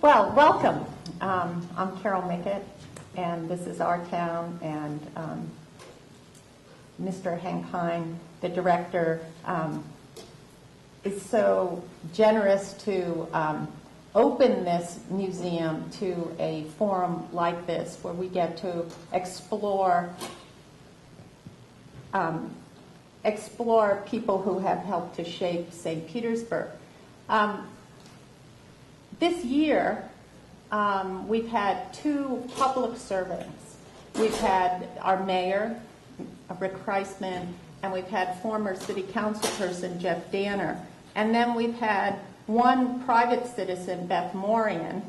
Well, welcome. I'm Carol Mickett, and this is our town, and Mr. Hankine, the director, is so generous to open this museum to a forum like this, where we get to explore people who have helped to shape St. Petersburg. This year, we've had two public servants. We've had our mayor, Rick Kreisman, and we've had former city council person Jeff Danner. And then we've had one private citizen, Beth Morian,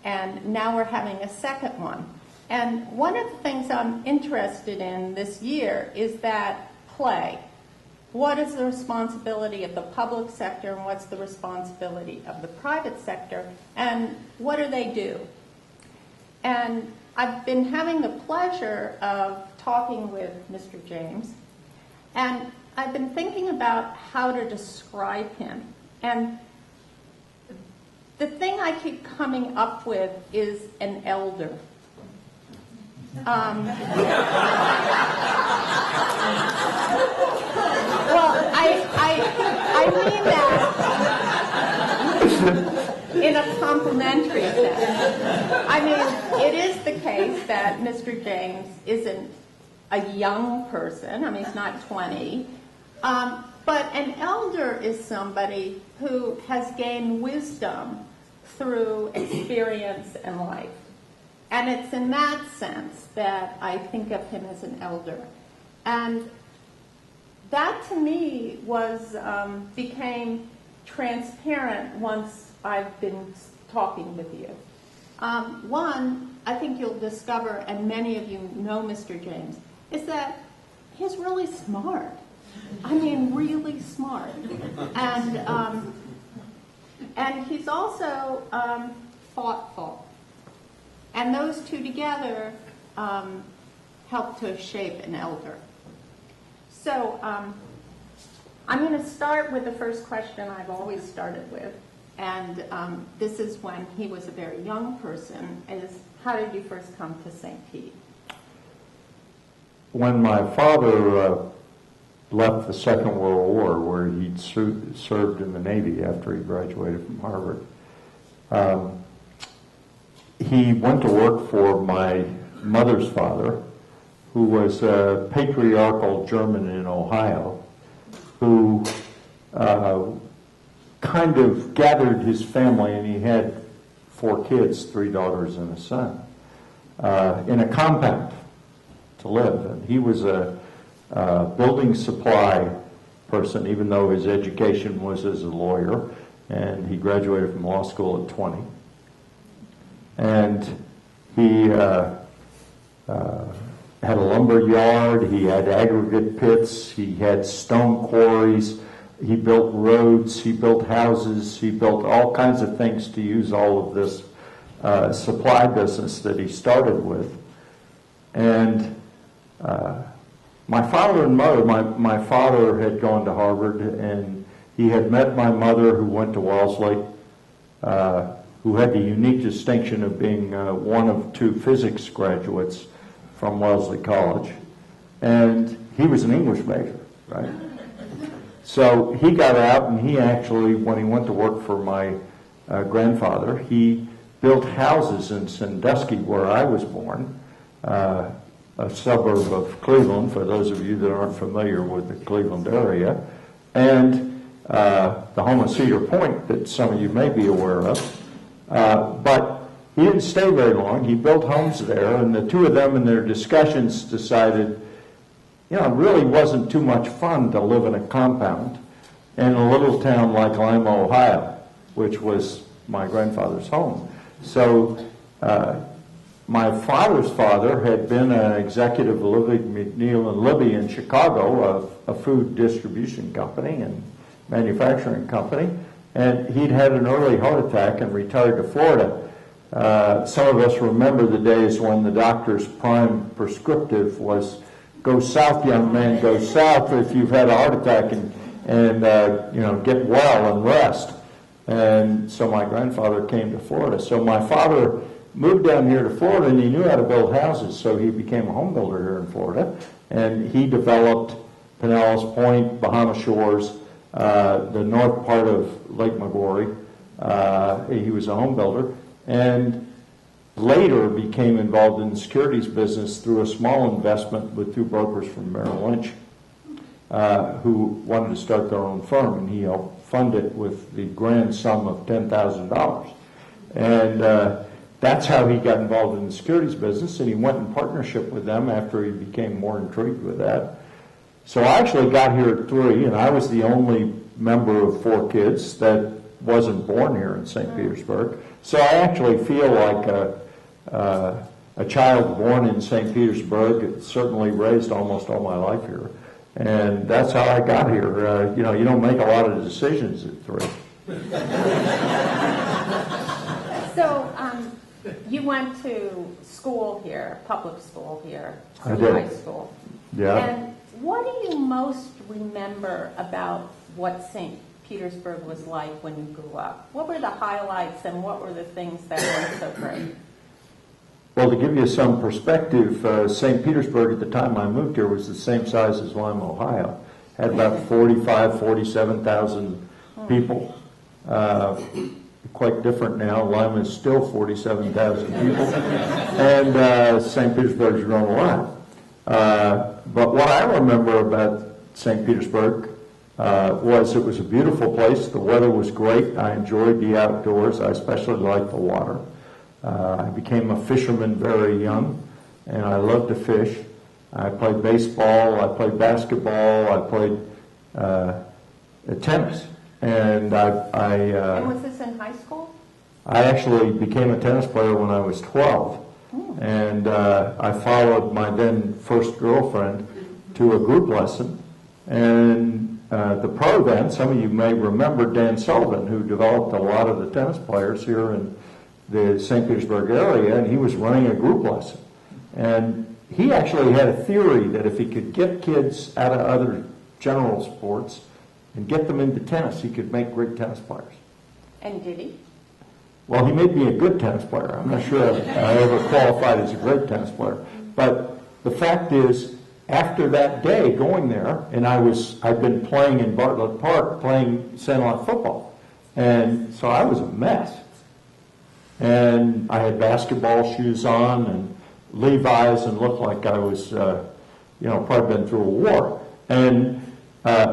and now we're having a second one. And one of the things I'm interested in this year is that play. What is the responsibility of the public sector, and what's the responsibility of the private sector, and what do they do? And I've been having the pleasure of talking with Mr. James, and I've been thinking about how to describe him. And the thing I keep coming up with is an elder. Well, I mean that in a complimentary sense. I mean, it is the case that Mr. James isn't a young person. I mean, he's not 20. But an elder is somebody who has gained wisdom through experience and life. And it's in that sense that I think of him as an elder. And that to me became transparent once I've been talking with you. One, I think you'll discover, and many of you know Mr. James, is that he's really smart. I mean, really smart. And he's also thoughtful. And those two together help to shape an elder. So I'm going to start with the first question I've always started with. And this is when he was a very young person, is how did you first come to St. Pete? When my father left the Second World War, where he'd served in the Navy after he graduated from Harvard, he went to work for my mother's father, who was a patriarchal German in Ohio, who kind of gathered his family, and he had 4 kids, 3 daughters and a son, in a compound to live. And he was a building supply person, even though his education was as a lawyer, and he graduated from law school at 20. And he had a lumber yard, he had aggregate pits, he had stone quarries, he built roads, he built houses, he built all kinds of things to use all of this supply business that he started with. And my father and mother, my father had gone to Harvard, and he had met my mother, who went to Wellesley, who had the unique distinction of being one of 2 physics graduates from Wellesley College. And he was an English major, right? So he got out, and he actually, when he went to work for my grandfather, he built houses in Sandusky, where I was born, a suburb of Cleveland, for those of you that aren't familiar with the Cleveland area, and the home of Cedar Point that some of you may be aware of. But he didn't stay very long. He built homes there, and the 2 of them in their discussions decided, it really wasn't too much fun to live in a compound in a little town like Lima, Ohio, which was my grandfather's home. So my father's father had been an executive of Libby, McNeil and Libby in Chicago, a food distribution company and manufacturing company, and he'd had an early heart attack and retired to Florida. Some of us remember the days when the doctor's prime prescriptive was, go south, young man, go south if you've had a heart attack, and get well and rest. And so my grandfather came to Florida. So my father moved down here to Florida, and he knew how to build houses, so he became a home builder here in Florida. And he developed Pinellas Point, Bahama Shores, the north part of Lake Maggiore. He was a home builder, and later became involved in the securities business through a small investment with two brokers from Merrill Lynch who wanted to start their own firm, and he helped fund it with the grand sum of $10,000. And that's how he got involved in the securities business, and he went in partnership with them after he became more intrigued with that. So I actually got here at 3, and I was the only member of 4 kids that wasn't born here in St. Petersburg. So I actually feel like a child born in St. Petersburg, certainly raised almost all my life here. And that's how I got here. You don't make a lot of decisions at 3. So you went to school here, public school here, I did. high school. Yeah. And what do you most remember about what St. Petersburg was like when you grew up? What were the highlights and what were the things that weren't so great? Well, to give you some perspective, St. Petersburg at the time I moved here was the same size as Lima, Ohio. Had about 47,000 people. Quite different now. Lima is still 47,000 people. And St. Petersburg's grown a lot. But what I remember about St. Petersburg was it was a beautiful place. The weather was great. I enjoyed the outdoors. I especially liked the water. I became a fisherman very young, and I loved to fish. I played baseball, I played basketball, I played tennis. And and was this in high school? I actually became a tennis player when I was 12. And I followed my then first girlfriend to a group lesson. And the pro then, some of you may remember Dan Sullivan, who developed a lot of the tennis players here in the St. Petersburg area, and he was running a group lesson. And he actually had a theory that if he could get kids out of other general sports and get them into tennis, he could make great tennis players. And did he? Well, he made me a good tennis player. I'm not sure I ever qualified as a great tennis player. But the fact is, after that day going there, and I'd been playing in Bartlett Park, playing Sandlot football. And so I was a mess. And I had basketball shoes on and Levi's and looked like I was, probably been through a war. And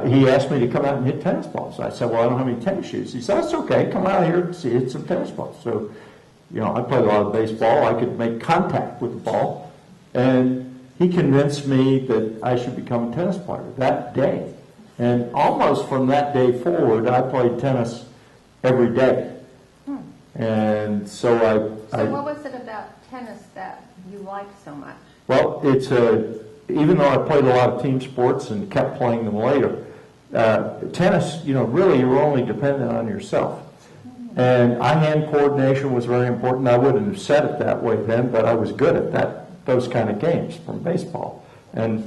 he asked me to come out and hit tennis balls. I said, well, I don't have any tennis shoes. He said, that's okay. Come out here and hit some tennis balls. So, I played a lot of baseball. I could make contact with the ball. And he convinced me that I should become a tennis player that day. And almost from that day forward, I played tennis every day. And so So what was it about tennis that you liked so much? Well, even though I played a lot of team sports and kept playing them later, tennis, really you're only dependent on yourself. And eye-hand coordination was very important. I wouldn't have said it that way then, but I was good at those kind of games from baseball. And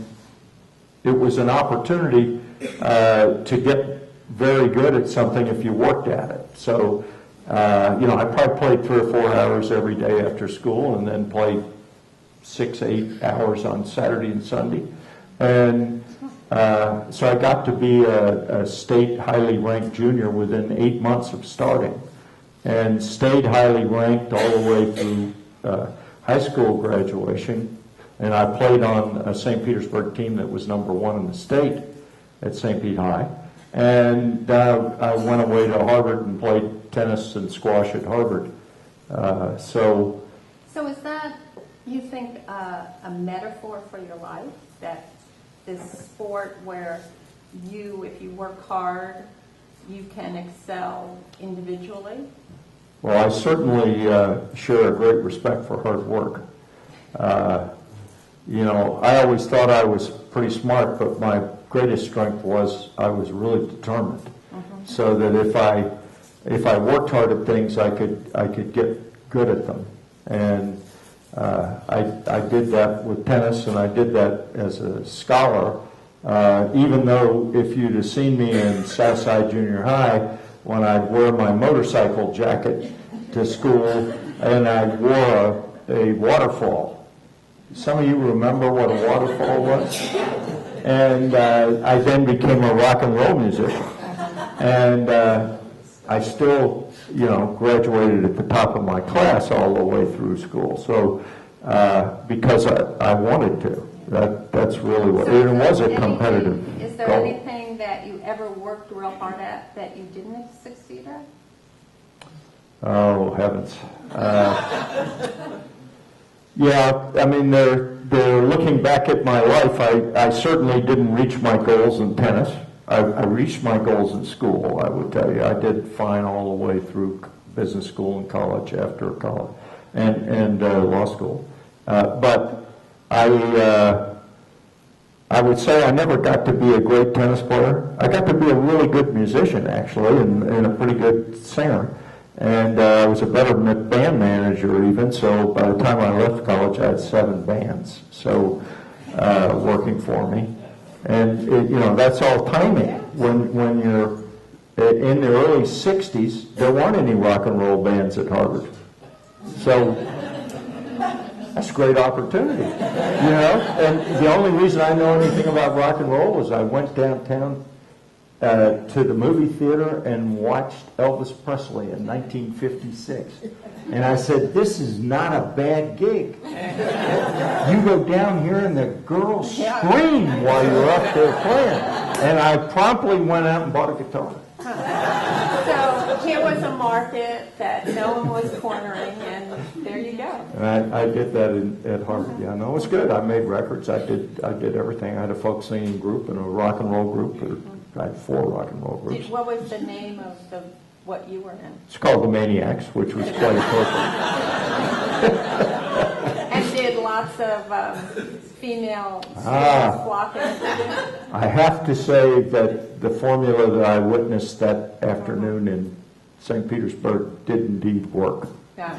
it was an opportunity to get very good at something if you worked at it. So, I probably played 3 or 4 hours every day after school and then played 6, 8 hours on Saturday and Sunday. And so I got to be a state highly ranked junior within 8 months of starting and stayed highly ranked all the way through high school graduation. And I played on a St. Petersburg team that was number 1 in the state at St. Pete High. And I went away to Harvard and played tennis and squash at Harvard. So is that, you think, a metaphor for your life? That this sport where if you work hard, you can excel individually? Well, I certainly share a great respect for hard work. I always thought I was pretty smart, but my greatest strength was I was really determined. So that if I worked hard at things, I could get good at them. And I did that with tennis, and I did that as a scholar. Even though if you'd have seen me in Southside Junior High, when I'd wear my motorcycle jacket to school and I wore a waterfall. Some of you remember what a waterfall was? And I then became a rock and roll musician. And I still, graduated at the top of my class all the way through school. So, because I wanted to. That's really what, it was a competitive goal. Is there anything that you ever worked real hard at that you didn't succeed at? Oh, heavens. Yeah, I mean, they're looking back at my life. I certainly didn't reach my goals in tennis. I reached my goals in school, I would tell you. I did fine all the way through business school and college, after college, and law school. But I would say I never got to be a great tennis player. I got to be a really good musician, actually, and a pretty good singer. And I was a better band manager even, so by the time I left college, I had 7 bands, so working for me. And, that's all timing. When you're in the early 60s, there weren't any rock and roll bands at Harvard. So that's a great opportunity, And the only reason I know anything about rock and roll was I went downtown to the movie theater and watched Elvis Presley in 1956. And I said, this is not a bad gig. You go down here and the girls scream while you're up there playing. And I promptly went out and bought a guitar. So here was a market that no one was cornering, and there you go. And I did that at Harvard. Yeah, no, it was good. I made records. I did everything. I had a folk singing group and a rock and roll group. I had 4 rock and roll groups. What was the name of what you were in? It's called The Maniacs, which was quite appropriate. And did lots of female students flock into? I have to say that the formula that I witnessed that afternoon in St. Petersburg did indeed work. Yeah.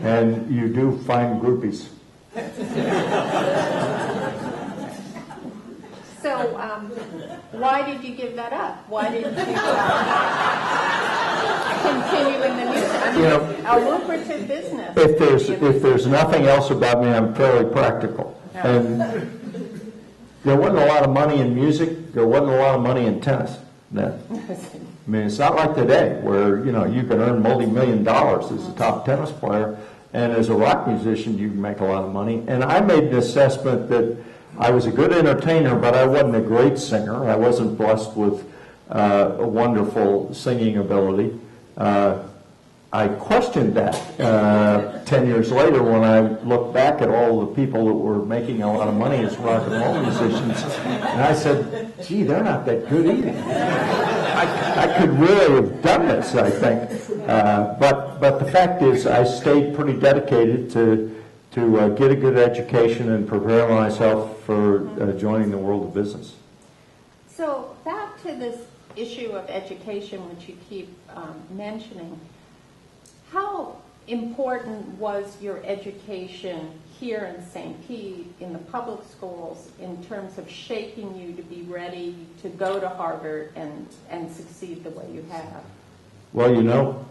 And you do find groupies. So, why did you give that up? Why didn't you continue in the music? I mean, a lucrative business. If there's nothing else about me, I'm fairly practical. Yeah. And there wasn't a lot of money in music. There wasn't a lot of money in tennis then. I mean, it's not like today where, you can earn multi-million dollars as a top tennis player, and as a rock musician, you can make a lot of money. And I made an assessment that I was a good entertainer, but I wasn't a great singer. I wasn't blessed with a wonderful singing ability. I questioned that 10 years later when I looked back at all the people that were making a lot of money as rock and roll musicians, and I said, gee, they're not that good either. I could really have done this, I think. But the fact is, I stayed pretty dedicated to get a good education and prepare myself for joining the world of business. So back to this issue of education, which you keep mentioning, how important was your education here in St. Pete in the public schools in terms of shaping you to be ready to go to Harvard and succeed the way you have? Well,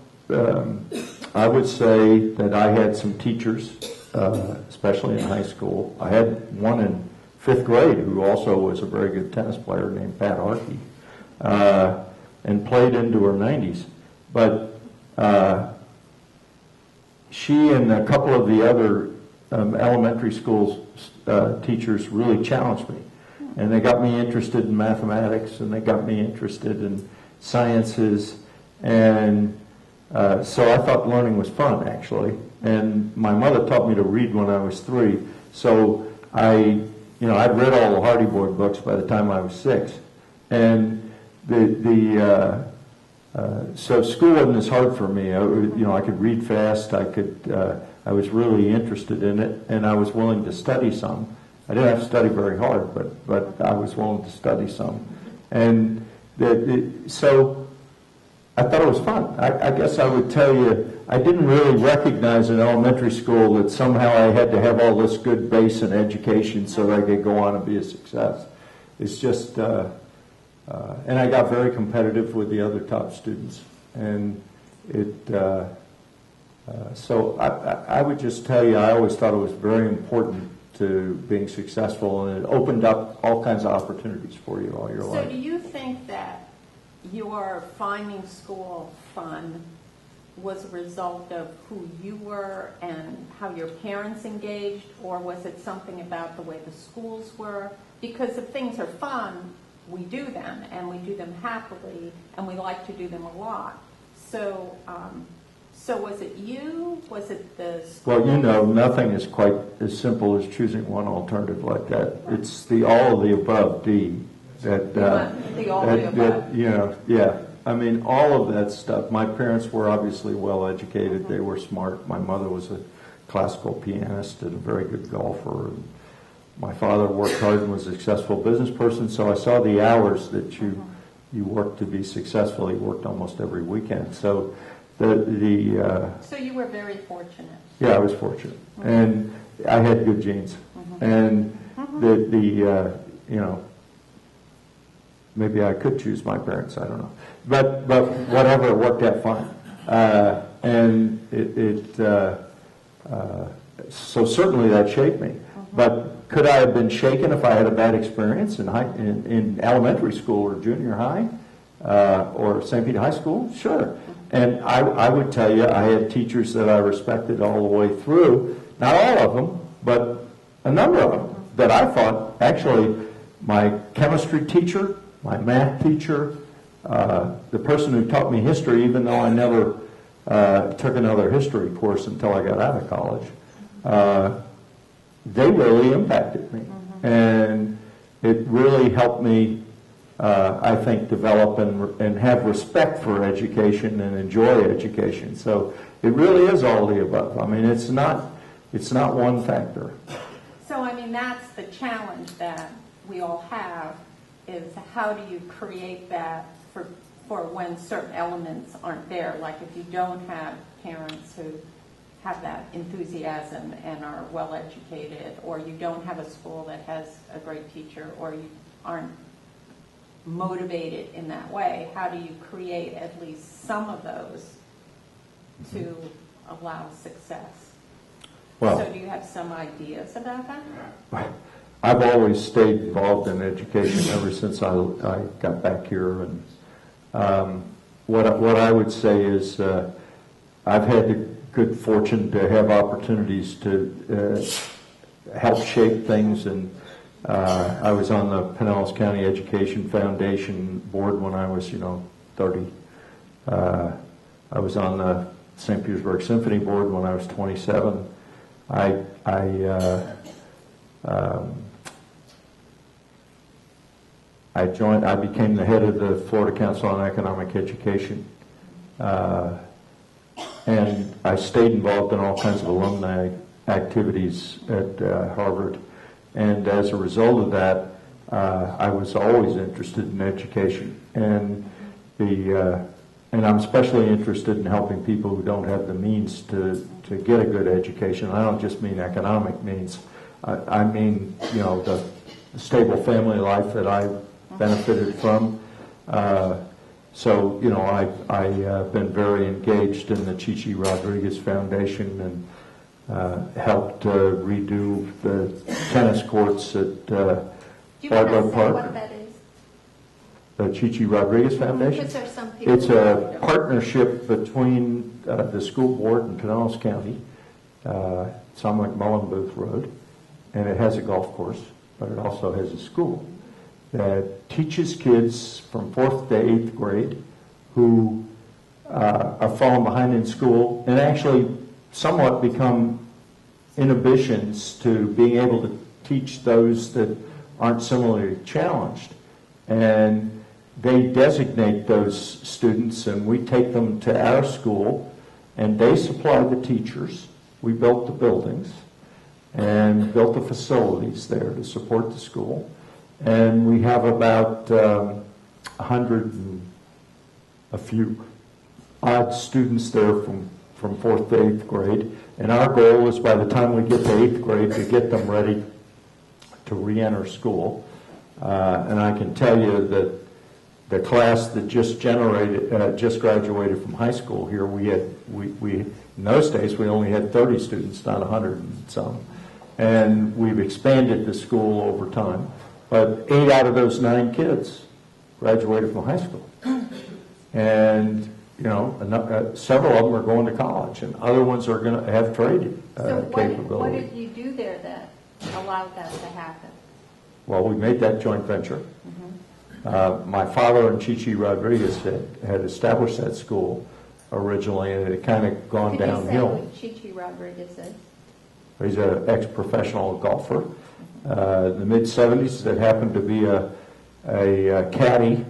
I would say that I had some teachers, especially in high school. I had one in 5th grade who also was a very good tennis player named Pat Arkey, and played into her 90s. But she and a couple of the other elementary school teachers really challenged me. And they got me interested in mathematics, and they got me interested in sciences. And so I thought learning was fun, actually. And my mother taught me to read when I was 3. So I'd read all the Hardy Board books by the time I was 6. And so school wasn't as hard for me. I could read fast. I was really interested in it, and I was willing to study some. I didn't have to study very hard, but I was willing to study some. And so I thought it was fun. I guess I would tell you, I didn't really recognize in elementary school that somehow I had to have all this good base in education so that I could go on and be a success. It's just, and I got very competitive with the other top students. And so I would just tell you, I always thought it was very important to being successful, and it opened up all kinds of opportunities for you all your life. So do you think that your finding school fun was a result of who you were and how your parents engaged, or was it something about the way the schools were? Because if things are fun, we do them, and we do them happily, and we like to do them a lot. So, so was it you? Was it the school? Well, you know, nothing is quite as simple as choosing one alternative like that. It's the all of the above, D. That, the all of the above. You know, yeah. I mean, all of that stuff. My parents were obviously well educated. They were smart. My mother was a classical pianist and a very good golfer. And my father worked hard and was a successful business person. So I saw the hours that you worked to be successful. He worked almost every weekend. So so you were very fortunate. Yeah, I was fortunate, and I had good genes, and you know, maybe I could choose my parents. I don't know, but whatever, it worked out fine, and so certainly that shaped me. But could I have been shaken if I had a bad experience in elementary school or junior high or St. Pete High School? Sure. And I would tell you, I had teachers that I respected all the way through. Not all of them, but a number of them that I thought, actually, my chemistry teacher, my math teacher, the person who taught me history, even though I never took another history course until I got out of college, they really impacted me. And it really helped me, I think, develop and have respect for education and enjoy education. So it really is all the above. I mean, it's not one factor. So, I mean, that's the challenge that we all have, is how do you create that for when certain elements aren't there? Like if you don't have parents who have that enthusiasm and are well educated, or you don't have a school that has a great teacher, or you aren't motivated in that way, how do you create at least some of those to allow success? Well, so do you have some ideas about that? I've always stayed involved in education ever since I got back here, and what I would say is I've had the good fortune to have opportunities to help shape things, and I was on the Pinellas County Education Foundation board when I was, 30. I was on the St. Petersburg Symphony board when I was 27. I became the head of the Florida Council on Economic Education, and I stayed involved in all kinds of alumni activities at Harvard. And as a result of that, I was always interested in education, and I'm especially interested in helping people who don't have the means to get a good education. I don't just mean economic means. I mean, the stable family life that I benefited from. So, I've been very engaged in the Chichi Rodriguez Foundation and helped redo the tennis courts at Bardlow Park. What that is? The Chichi Rodriguez Foundation? Because there's some people It's a partnership between the school board in Pinellas County. It's on McMullen Booth Road, and it has a golf course, but it also has a school that teaches kids from 4th to 8th grade who are falling behind in school and actually somewhat become inhibitions to being able to teach those that aren't similarly challenged. And they designate those students, and we take them to our school, and they supply the teachers. We built the buildings and built the facilities there to support the school. And we have about 100 and a few odd students there from 4th to 8th grade. And our goal is by the time we get to 8th grade to get them ready to re-enter school. And I can tell you that the class that just graduated from high school here, we in those days we only had 30 students, not 100 and some, and we've expanded the school over time. But 8 out of those 9 kids graduated from high school, and several of them are going to college, and other ones are going to have trade capability. What did you do there that allowed that to happen? Well, we made that joint venture. My father and Chichi Rodriguez had established that school originally, and it had kind of gone downhill. Could you say who Chichi Rodriguez is? He's an ex-professional golfer. The mid-'70s, that happened to be a caddy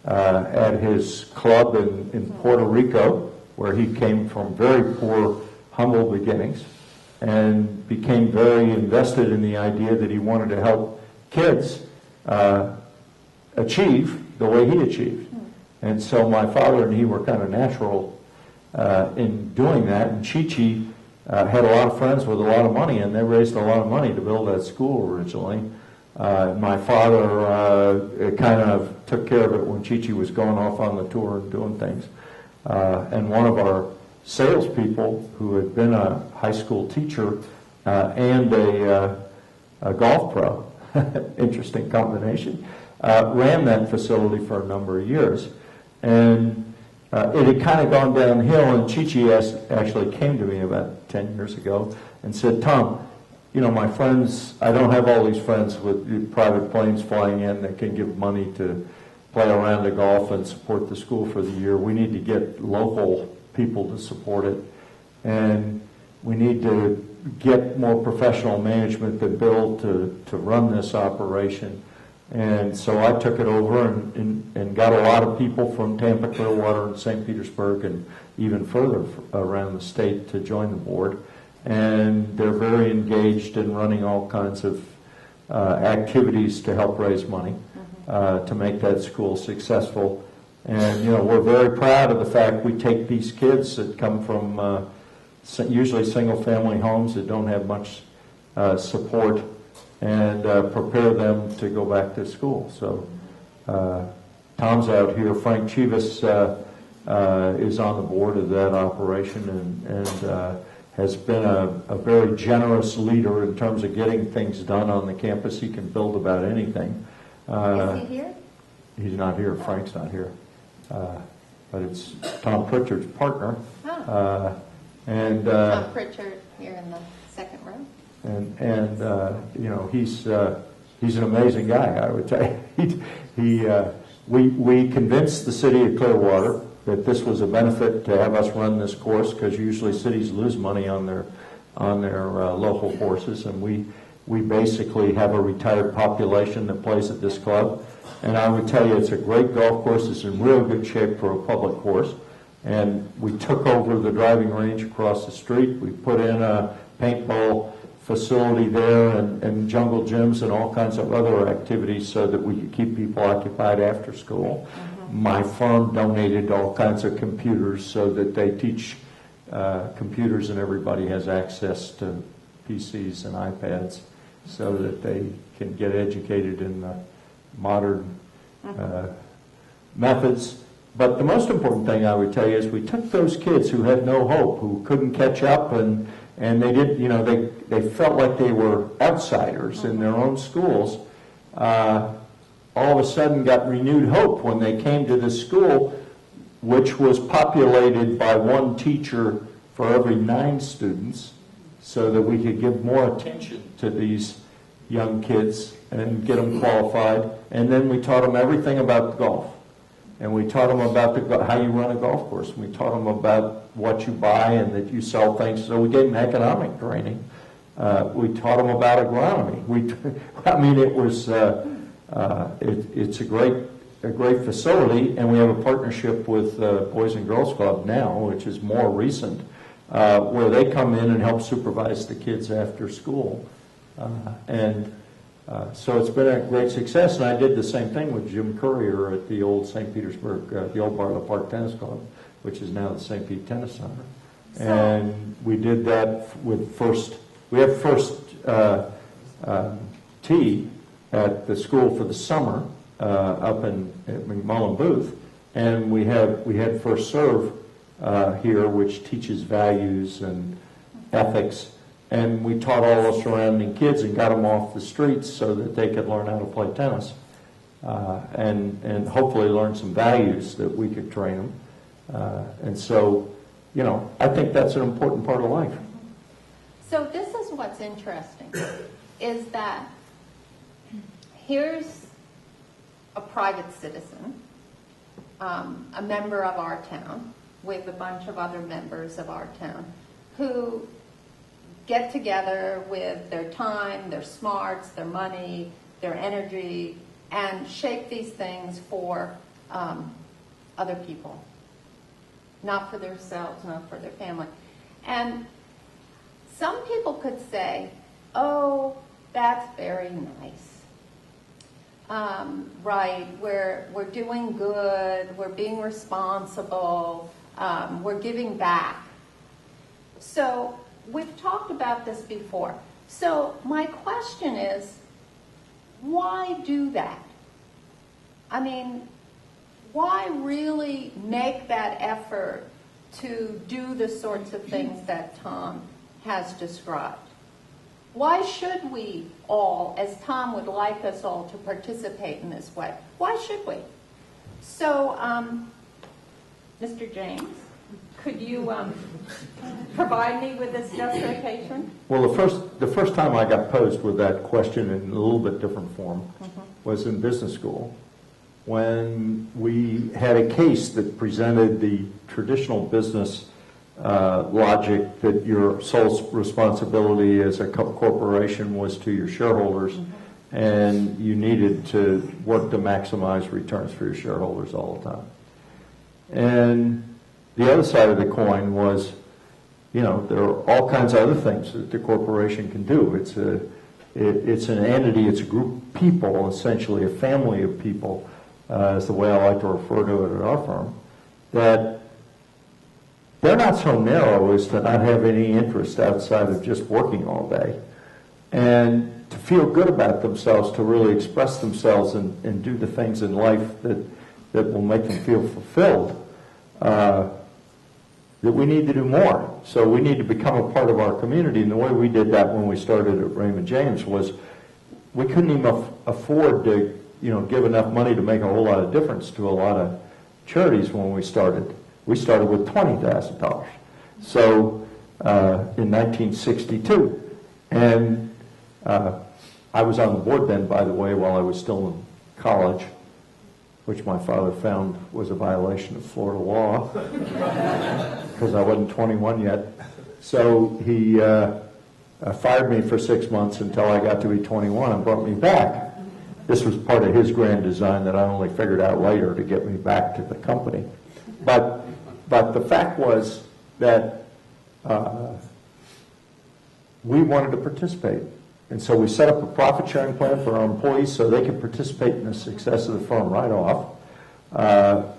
at his club in Puerto Rico, where he came from very poor, humble beginnings, and became very invested in the idea that he wanted to help kids achieve the way he achieved. And so my father and he were kind of natural in doing that. And Chichi had a lot of friends with a lot of money, and they raised a lot of money to build that school originally. My father kind of took care of it when Chichi was going off on the tour and doing things. And one of our salespeople, who had been a high school teacher and a golf pro, interesting combination, ran that facility for a number of years. And it had kind of gone downhill, and Chichi actually came to me about 10 years ago and said, "Tom, my friends, I don't have all these friends with private planes flying in that can give money to play a round of golf and support the school for the year. We need to get local people to support it, and we need to get more professional management than Bill to run this operation." And so I took it over and got a lot of people from Tampa, Clearwater, and St. Petersburg, and even further around the state to join the board. And they're very engaged in running all kinds of activities to help raise money to make that school successful. And we're very proud of the fact we take these kids that come from usually single-family homes that don't have much support, and prepare them to go back to school. So Tom's out here. Frank Chivas is on the board of that operation, and has been a very generous leader in terms of getting things done on the campus. He can build about anything. Is he here? He's not here. Frank's not here. But it's Tom Pritchard's partner. Oh. Tom Pritchard here in the second row. And he's an amazing guy, I would tell you. We convinced the city of Clearwater that this was a benefit to have us run this course, because usually cities lose money on their local courses, and we basically have a retired population that plays at this club. And I would tell you, it's a great golf course. It's in real good shape for a public course. And we took over the driving range across the street. We put in a paintball facility there, and jungle gyms and all kinds of other activities so that we could keep people occupied after school. My firm donated all kinds of computers so that they teach computers, and everybody has access to PCs and iPads so that they can get educated in the modern methods. But the most important thing I would tell you is we took those kids who had no hope, who couldn't catch up, and they did, they felt like they were outsiders in their own schools. All of a sudden got renewed hope when they came to this school, which was populated by one teacher for every 9 students, so that we could give more attention to these young kids and get them qualified. And then we taught them everything about golf. And we taught them about how you run a golf course. And we taught them about what you buy and that you sell things. So we gave them economic training. We taught them about agronomy. It was it's a great facility, and we have a partnership with Boys and Girls Club now, which is more recent, where they come in and help supervise the kids after school. So it's been a great success, and I did the same thing with Jim Courier at the old St. Petersburg, the old Bartlett Park Tennis Club, which is now the St. Pete Tennis Center. And we did that with we have first tee at the school for the summer up in at McMullen Booth, and we had First Serve here, which teaches values and ethics, and we taught all the surrounding kids and got them off the streets so that they could learn how to play tennis, and hopefully learn some values that we could train them. And so, I think that's an important part of life. So this is what's interesting, is that here's a private citizen, a member of our town, with a bunch of other members of our town, who get together with their time, their smarts, their money, their energy, and shape these things for other people. Not for themselves, not for their family. And some people could say, oh, that's very nice. Right, we're doing good, we're being responsible, we're giving back. So we've talked about this before. So my question is, why do that? I mean, why really make that effort to do the sorts of things that Tom has described? Why should we all, as Tom would like us all to participate in this way, why should we? So, Mr. James, could you provide me with this justification? Well, the first time I got posed with that question in a little bit different form was in business school, when we had a case that presented the traditional business logic that your sole responsibility as a corporation was to your shareholders, and you needed to work to maximize returns for your shareholders all the time. And the other side of the coin was, there are all kinds of other things that the corporation can do. It's an entity, it's a group of people, essentially a family of people, is the way I like to refer to it at our firm, that they're not so narrow as to not have any interest outside of just working all day. And to feel good about themselves, to really express themselves and do the things in life that will make them feel fulfilled, that we need to do more. So we need to become a part of our community. And the way we did that when we started at Raymond James was we couldn't even afford to give enough money to make a whole lot of difference to a lot of charities when we started. We started with $20,000. So in 1962. And I was on the board then, by the way, while I was still in college, which my father found was a violation of Florida law because I wasn't 21 yet. So he fired me for 6 months until I got to be 21 and brought me back. This was part of his grand design that I only figured out later to get me back to the company. But the fact was that we wanted to participate. And so we set up a profit-sharing plan for our employees so they could participate in the success of the firm right off.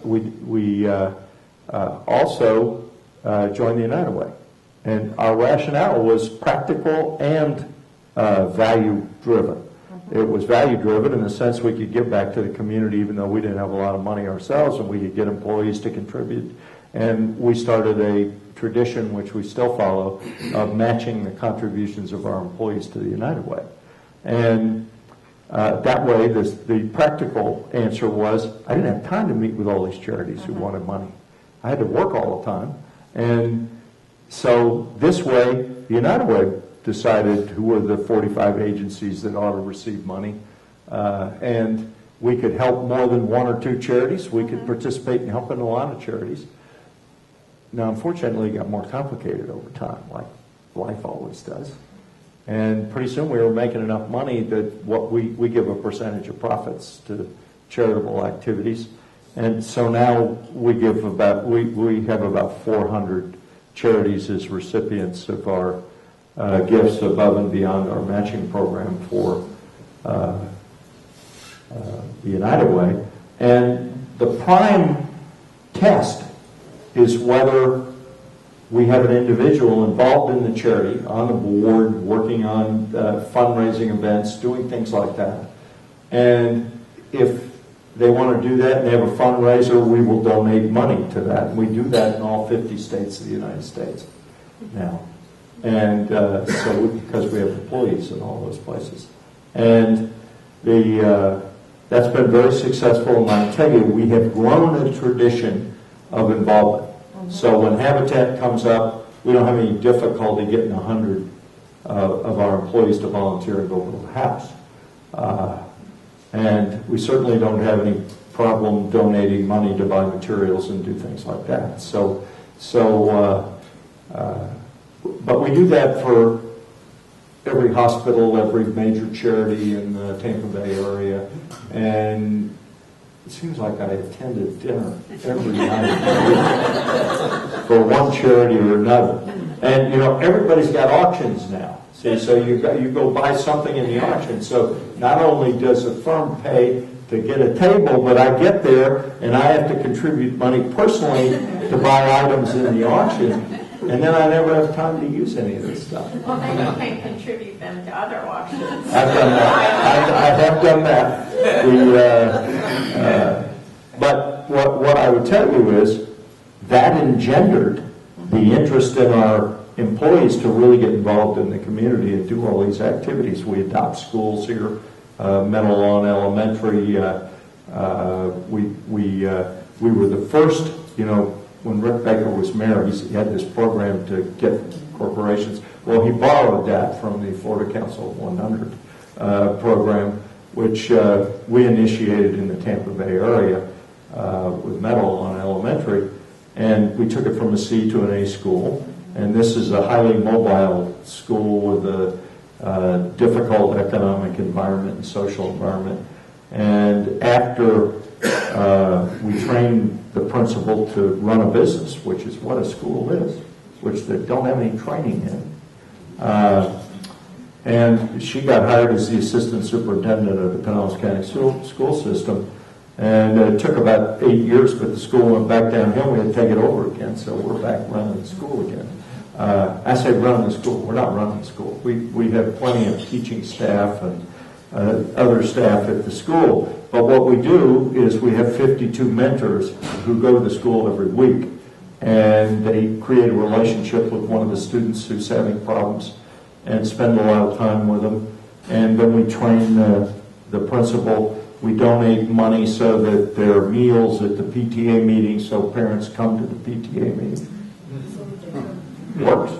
We also joined the United Way. And our rationale was practical and value-driven. It was value-driven in the sense we could give back to the community even though we didn't have a lot of money ourselves, and we could get employees to contribute. And we started a tradition, which we still follow, of matching the contributions of our employees to the United Way. And that way, the practical answer was, I didn't have time to meet with all these charities who wanted money. I had to work all the time. And so this way, the United Way decided who were the 45 agencies that ought to receive money. And we could help more than one or two charities. We could participate in helping a lot of charities. Now, unfortunately, it got more complicated over time, like life always does. And pretty soon we were making enough money that we give a percentage of profits to charitable activities. And so now we have about 400 charities as recipients of our gifts above and beyond our matching program for the United Way. And the prime test is whether we have an individual involved in the charity, on the board, working on fundraising events, doing things like that. And if they want to do that and they have a fundraiser, we will donate money to that. And we do that in all 50 states of the United States now. And because we have employees in all those places. And that's been very successful, and I tell you, we have grown a tradition of involvement. So when Habitat comes up, we don't have any difficulty getting 100 of our employees to volunteer and go to the house. And we certainly don't have any problem donating money to buy materials and do things like that. But we do that for every hospital, every major charity in the Tampa Bay area, and it seems like I attended dinner every night for one charity or another. And you know, everybody's got auctions now. See, so you go buy something in the auction. So not only does the firm pay to get a table, but I get there and I have to contribute money personally to buy items in the auction. And then I never have time to use any of this stuff. Well, then you can contribute them to other auctions. I've done that. I have done that. But what I would tell you is that engendered the interest in our employees to really get involved in the community and do all these activities. We adopt schools here, Meadow Lawn Elementary. We were the first, you know, when Rick Baker was mayor, he had this program to get corporations. Well, he borrowed that from the Florida Council of 100 program, which we initiated in the Tampa Bay area with Meadow Lawn Elementary. And we took it from a C to an A school. And this is a highly mobile school with a difficult economic environment and social environment. And after we trained the principal to run a business, which is what a school is, which they don't have any training in. And she got hired as the assistant superintendent of the Pinellas County school system. And it took about 8 years, but the school went back downhill. We had to take it over again, so we're back running the school again. I say running the school. We're not running the school. We have plenty of teaching staff and other staff at the school. But what we do is we have 52 mentors who go to the school every week. And they create a relationship with one of the students who's having problems and spend a lot of time with them. And then we train the principal. We donate money so that there are meals at the PTA meeting so parents come to the PTA meeting. Works.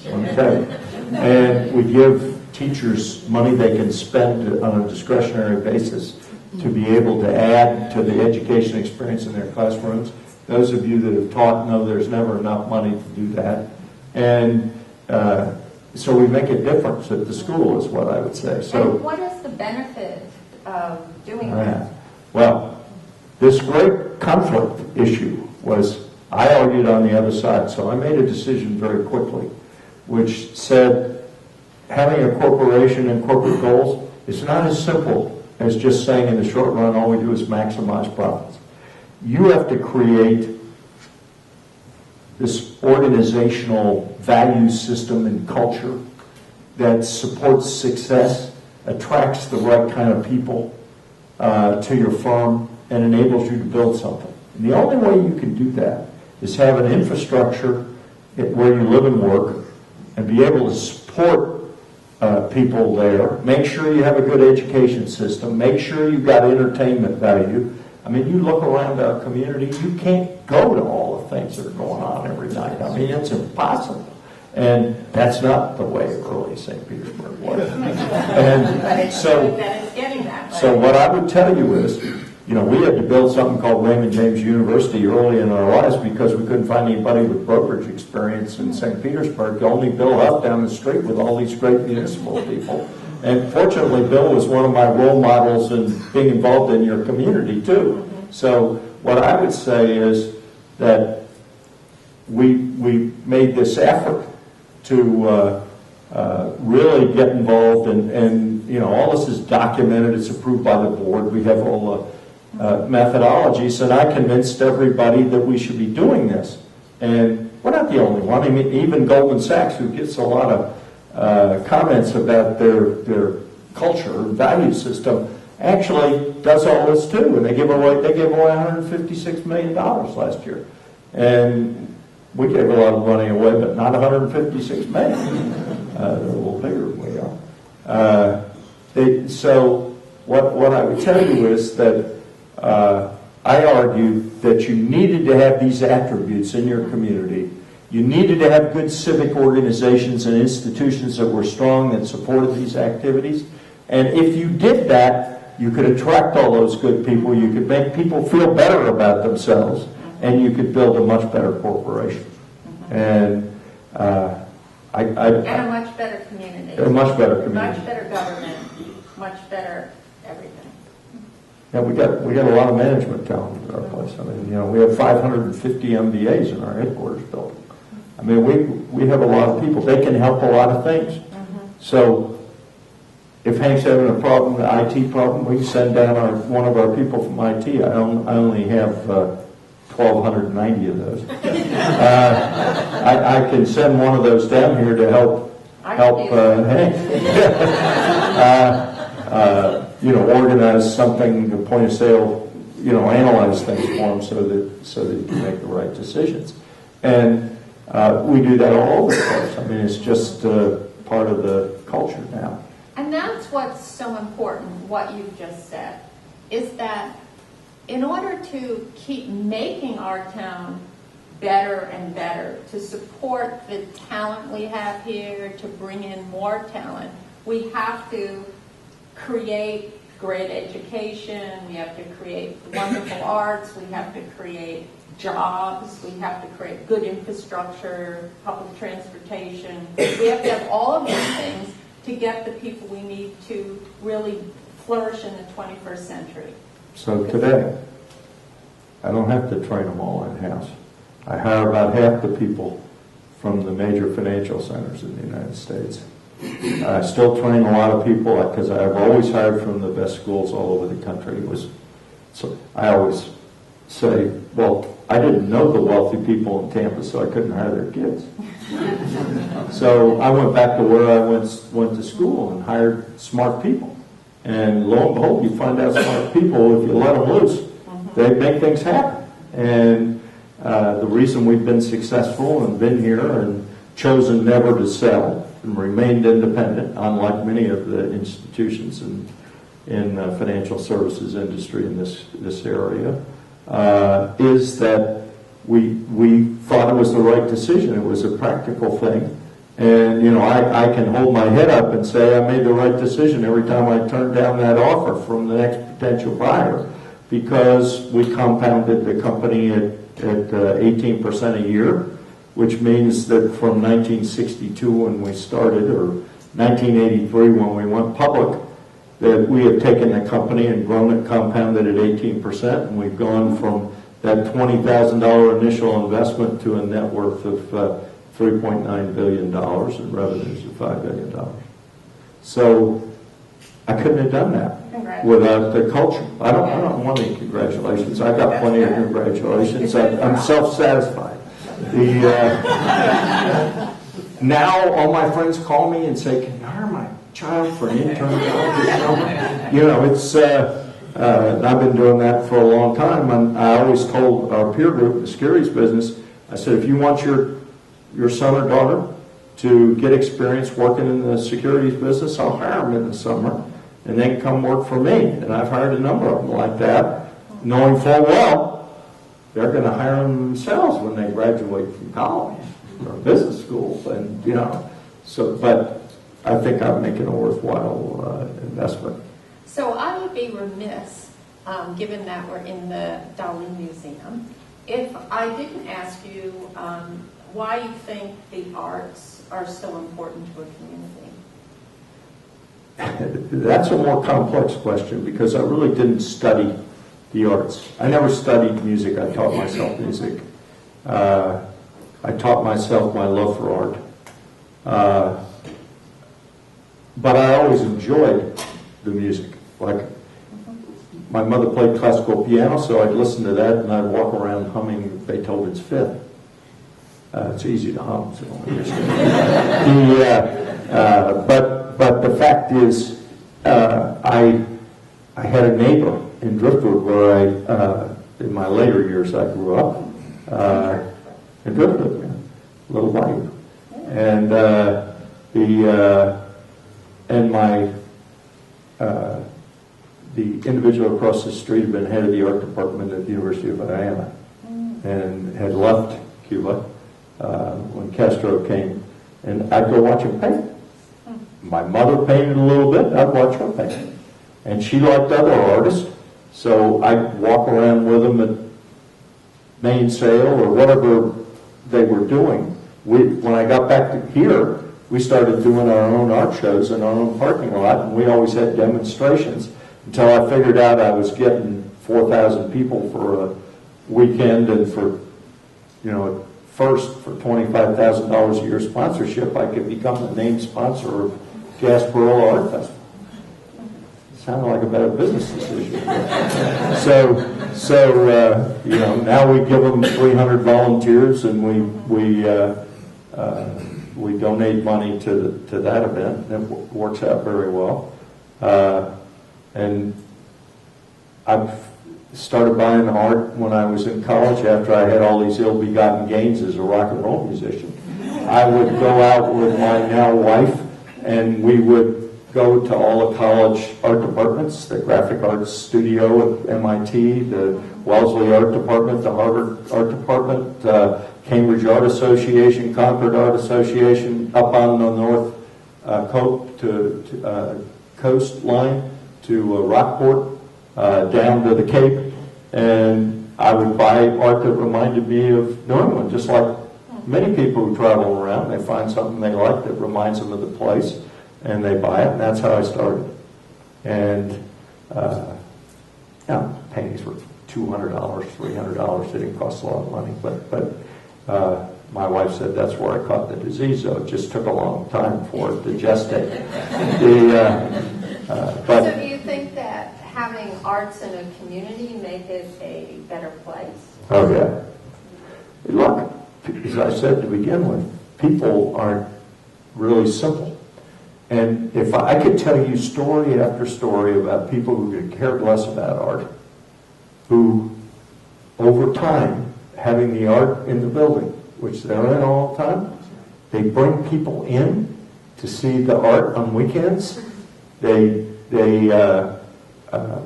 Okay. And we give teachers money they can spend on a discretionary basis to be able to add to the education experience in their classrooms. Those of you that have taught know there's never enough money to do that. And so we make a difference at the school is what I would say. So, and what is the benefit of doing that? Well, this great conflict issue was, I argued on the other side, so I made a decision very quickly, which said having a corporation and corporate goals is not as simple as just saying in the short run all we do is maximize profits. You have to create this organizational value system and culture that supports success, attracts the right kind of people to your firm, and enables you to build something. And the only way you can do that is have an infrastructure where you live and work and be able to support people there, make sure you have a good education system, make sure you've got entertainment value. I mean, you look around our community, you can't go to all the things that are going on every night. I mean, it's impossible. And that's not the way early St. Petersburg was. And so what I would tell you is, you know, we had to build something called Raymond James University early in our lives because we couldn't find anybody with brokerage experience in St. Petersburg. Only Bill Huff down the street with all these great municipal people. And fortunately, Bill was one of my role models in being involved in your community, too. So what I would say is that we made this effort to really get involved, and you know, all this is documented. It's approved by the board. We have all the methodologies, and I convinced everybody that we should be doing this. And we're not the only one. I mean, even Goldman Sachs, who gets a lot of comments about their culture and value system, actually does all this too, and they gave away $156 million last year, and we gave a lot of money away, but not $156 million. They're a little bigger than we are. So what I would tell you is that I argue that you needed to have these attributes in your community. You needed to have good civic organizations and institutions that were strong that supported these activities. And if you did that, you could attract all those good people. You could make people feel better about themselves, and you could build a much better corporation. And and a much better community. A much better community. Much better government. Much better everything. Yeah, we got a lot of management talent at our place. I mean, we have 550 MBAs in our headquarters building. I mean, we have a lot of people. They can help a lot of things. So if Hank's having a problem, an IT problem, we can send down one of our people from IT. I only have 1,290 of those. I can send one of those down here to help Hank. Organize something, the point of sale, analyze things for them so that you can make the right decisions. And we do that all over the place. I mean, it's just part of the culture now. And that's what's so important, what you've just said, is that in order to keep making our town better and better, to support the talent we have here, to bring in more talent, we have to create great education, we have to create wonderful arts, we have to create jobs, we have to create good infrastructure, public transportation. We have to have all of these things to get the people we need to really flourish in the 21st century. So today, I don't have to train them all in-house. I hire about half the people from the major financial centers in the United States. I still train a lot of people because I've always hired from the best schools all over the country. So I always say, well, I didn't know the wealthy people in Tampa, so I couldn't hire their kids. So I went back to where I went to school and hired smart people. And lo and behold, you find out smart people, if you let them loose, they make things happen. And the reason we've been successful and been here and chosen never to sell and remained independent, unlike many of the institutions in financial services industry in this area, is that we thought it was the right decision. It was a practical thing. And, I can hold my head up and say I made the right decision every time I turned down that offer from the next potential buyer, because we compounded the company at 18% a year, which means that from 1962 when we started, or 1983 when we went public, that we have taken the company and grown it compounded at 18%, and we've gone from that $20,000 initial investment to a net worth of $3.9 billion and revenues of $5 billion. So I couldn't have done that without the culture. I don't want any congratulations. I got plenty of congratulations. I'm self-satisfied. Now all my friends call me and say, "Can you hire my child for an intern job this summer?" I've been doing that for a long time. And I always told our peer group, the securities business, I said, if you want your son or daughter to get experience working in the securities business, I'll hire them in the summer and then come work for me. And I've hired a number of them like that, knowing full well they're going to hire them themselves when they graduate from college or business school. And, but I think I'm making a worthwhile investment. So I would be remiss, given that we're in the Dalí Museum, if I didn't ask you why you think the arts are so important to a community. That's a more complex question because I really didn't study the arts. I never studied music. I taught myself music. I taught myself my love for art. But I always enjoyed the music. Like, my mother played classical piano, so I'd listen to that and I'd walk around humming Beethoven's Fifth. It's easy to hum, so don't understand. But the fact is, I I had a neighbor in Driftwood where in my later years, I grew up in Driftwood, Little Bayou. And the individual across the street had been head of the art department at the University of Miami and had left Cuba when Castro came, and I'd go watch him paint. My mother painted a little bit, I'd watch her paint. And she liked other artists, so I'd walk around with them at Mainsail or whatever they were doing. When I got back to here, we started doing our own art shows in our own parking lot, and we always had demonstrations until I figured out I was getting 4,000 people for a weekend, and for, first for $25,000 a year sponsorship, I could become the named sponsor of Gasparilla Art Festival. Sounded like a better business decision. So now we give them 300 volunteers, and we donate money to that event, and it works out very well. And I've started buying art when I was in college after I had all these ill-begotten gains as a rock and roll musician. I would go out with my now wife, and we would go to all the college art departments, the Graphic Arts Studio at MIT, the Wellesley Art Department, the Harvard Art Department, Cambridge Art Association, Concord Art Association, up on the North coastline to Rockport, down to the Cape, and I would buy art that reminded me of New England, just like many people who travel around. They find something they like that reminds them of the place, and they buy it, and that's how I started. And paintings were $200, $300. They didn't cost a lot of money, but my wife said that's where I caught the disease, though. It just took a long time for it to gestate. So do you think that having arts in a community make it a better place? Oh, yeah. Look, as I said to begin with, people aren't really simple. And if I could tell you story after story about people who could care less about art, who, over time, having the art in the building, which they're in all the time, they bring people in to see the art on weekends.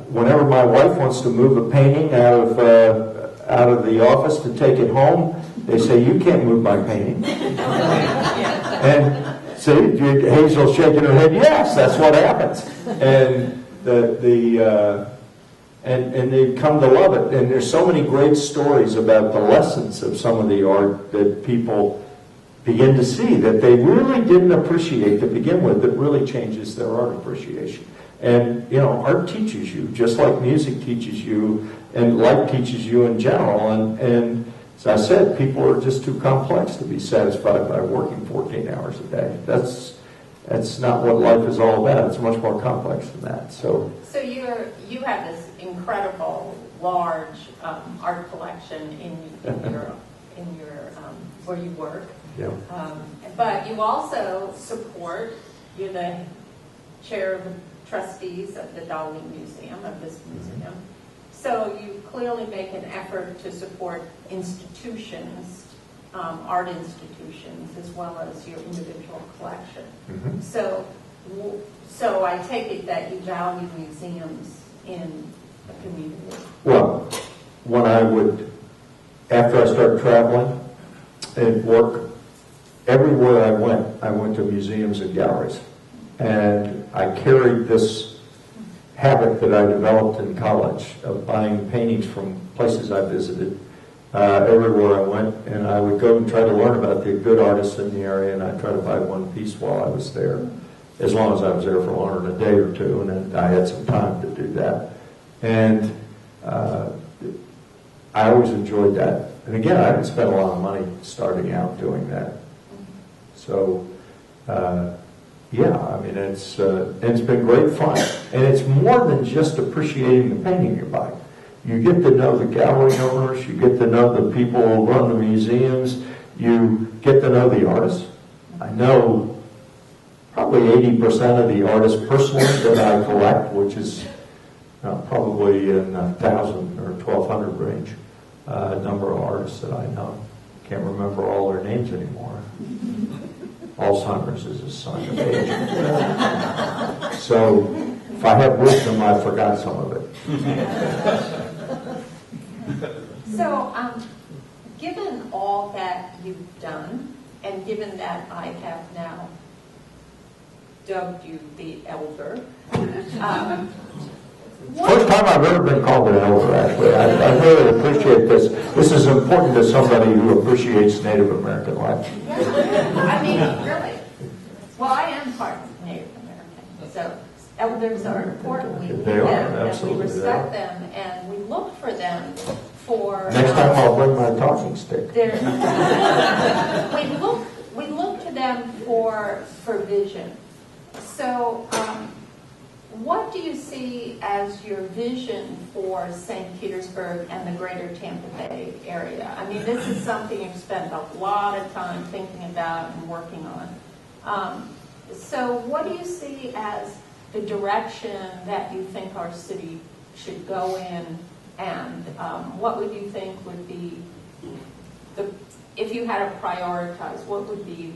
Whenever my wife wants to move a painting out of the office to take it home, they say, "You can't move my painting." And see, Hazel's shaking her head. Yes, that's what happens. And and they come to love it. And there's so many great stories about the lessons of some of the art that people begin to see that they really didn't appreciate to begin with, that really changes their art appreciation. And, art teaches you, just like music teaches you, and life teaches you in general. And as I said, people are just too complex to be satisfied by working 14 hours a day. That's not what life is all about. It's much more complex than that. So you have this incredible, large art collection in your where you work. Yeah. But you also support. You're the chair of the trustees of the Dalí Museum, of this museum. So you clearly make an effort to support institutions, art institutions, as well as your individual collection. Mm-hmm. So I take it that you value museums in a community. Well, after I started traveling and work, everywhere I went to museums and galleries. And I carried this habit that I developed in college of buying paintings from places I visited everywhere I went, and I would go and try to learn about the good artists in the area, and I'd try to buy one piece while I was there, as long as I was there for longer than a day or two, and then I had some time to do that. And I always enjoyed that. And again, I didn't spend a lot of money starting out doing that. So, it's been great fun. And it's more than just appreciating the painting you buy. You get to know the gallery owners, you get to know the people who run the museums, you get to know the artists. I know probably 80% of the artists personally that I collect, which is probably in 1,000 or 1,200 range, number of artists that I know. Can't remember all their names anymore. Alzheimer's is a sign of age. So if I have wisdom, I forgot some of it. So, given all that you've done, and given that I have now dubbed you the elder, First time I've ever been called an elder, actually. I really appreciate this. This is important to somebody who appreciates Native American life. I mean, really. Well, I am part of Native American, so elders are important. We They are, them, absolutely, and we respect them, and we look for them for. Next time I'll bring my talking stick. We look to them for vision. So, what do you see as your vision for St. Petersburg and the greater Tampa Bay area? I mean, this is something you've spent a lot of time thinking about and working on. So what do you see as the direction that you think our city should go in, and what would you think would be, if you had to prioritize, what would be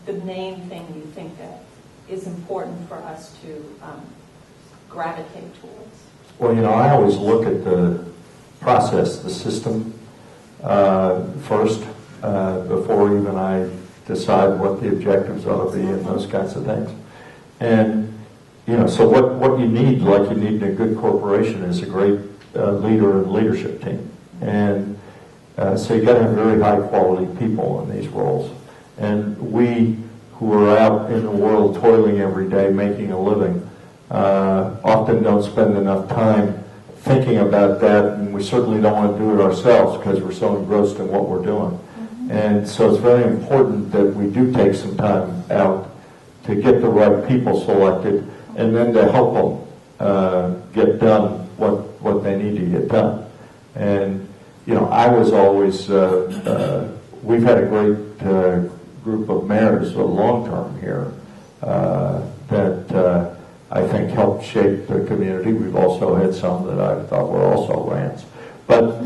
the main thing you think that is important for us to gravitate towards? Well, I always look at the process, the system, first, before even I decide what the objectives ought to be and those kinds of things. And, so what you need, like you need in a good corporation, is a great leader and leadership team. And so you got to have very high quality people in these roles. And we who are out in the world toiling every day, making a living, often don't spend enough time thinking about that, and we certainly don't want to do it ourselves because we're so engrossed in what we're doing. Mm-hmm. And so it's very important that we do take some time out to get the right people selected, and then to help them get done what they need to get done. And I was always we've had a great group of mayors long term here that I think helped shape the community. We've also had some that I thought were also rants, but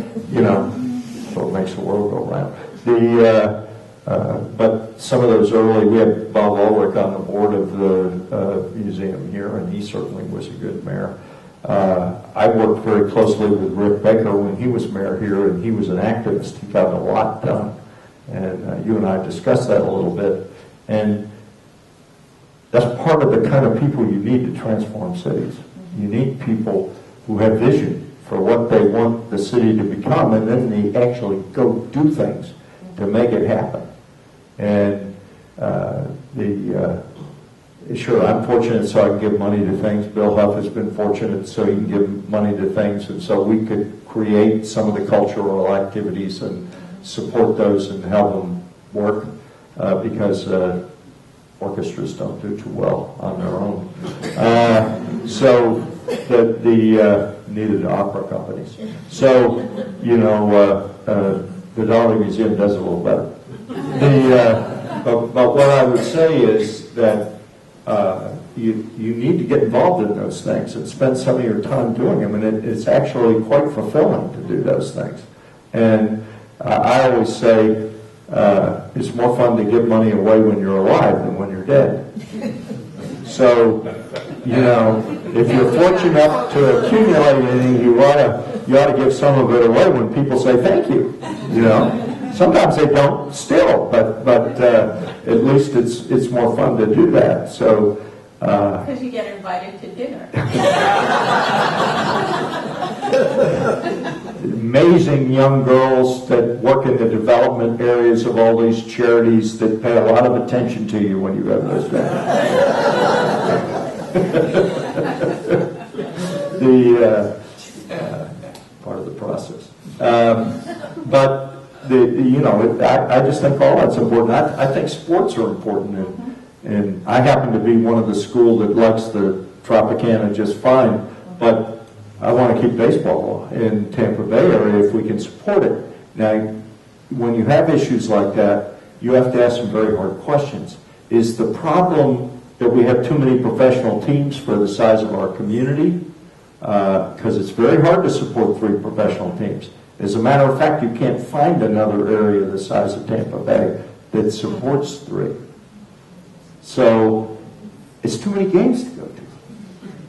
so it makes the world go round. But some of those early, we had Bob Ulrich on the board of the museum here, and he certainly was a good mayor. I worked very closely with Rick Baker when he was mayor here, and he was an activist. He got a lot done, and you and I discussed that a little bit. And that's part of the kind of people you need to transform cities. You need people who have vision for what they want the city to become, and then they actually go do things to make it happen. And sure, I'm fortunate so I can give money to things. Bill Huff has been fortunate so he can give money to things, and so we could create some of the cultural activities and support those and help them work because orchestras don't do too well on their own. So neither do opera companies. So, the Dalí Museum does it a little better. But what I would say is that you need to get involved in those things and spend some of your time doing them, and it's actually quite fulfilling to do those things. And I always say it's more fun to give money away when you're alive than when you're dead. So, if you're fortunate enough to accumulate anything, you ought to give some of it away when people say thank you. Sometimes they don't still, but at least it's more fun to do that. So because you get invited to dinner. Amazing young girls that work in the development areas of all these charities that pay a lot of attention to you when you have those things. Part of the process. But I just think all that's important. I think sports are important, and I happen to be one of the school that likes the Tropicana just fine, but I want to keep baseball in Tampa Bay area if we can support it. Now, when you have issues like that, you have to ask some very hard questions. Is the problem that we have too many professional teams for the size of our community? because it's very hard to support 3 professional teams. As a matter of fact, you can't find another area the size of Tampa Bay that supports 3. So it's too many games to go to.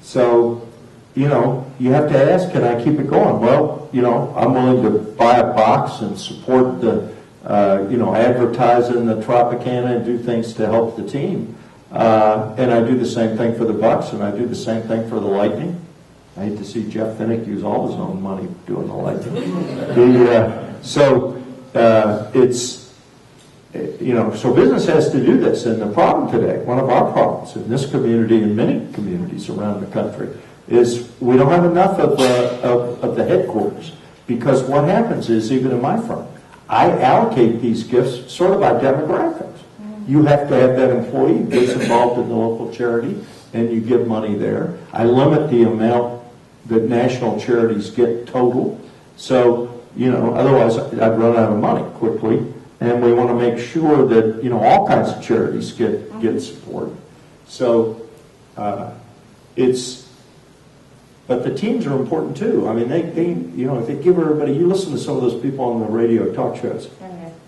So, you know, you have to ask, can I keep it going? Well, you know, I'm willing to buy a box and support the, you know, advertise in the Tropicana and do things to help the team. And I do the same thing for the Bucks, and I do the same thing for the Lightning. I hate to see Jeff Finnick use all his own money doing the Lightning. It's, you know, so business has to do this. And the problem today, one of our problems in this community and many communities around the country, is we don't have enough of the headquarters. Because what happens is, even in my firm, I allocate these gifts sort of by demographics. You have to have that employee who gets involved in the local charity, and you give money there. I limit the amount that national charities get total. So, you know, otherwise I'd run out of money quickly. And we want to make sure that, you know, all kinds of charities get support. So but the teams are important too. I mean, they you know, if they give everybody, you listen to some of those people on the radio talk shows.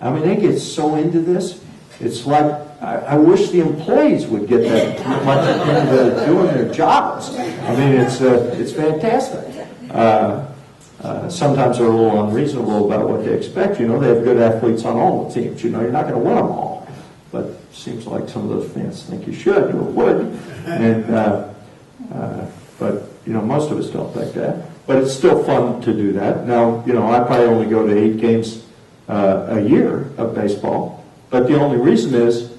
I mean, they get so into this. It's like, I wish the employees would get that much into doing their jobs. I mean, it's fantastic. Sometimes they're a little unreasonable about what they expect. You know, they have good athletes on all the teams. You know, you're not going to win them all. But it seems like some of those fans think you should or would. And, but, you know, most of us don't think that. But it's still fun to do that. Now, you know, I probably only go to 8 games a year of baseball. But the only reason is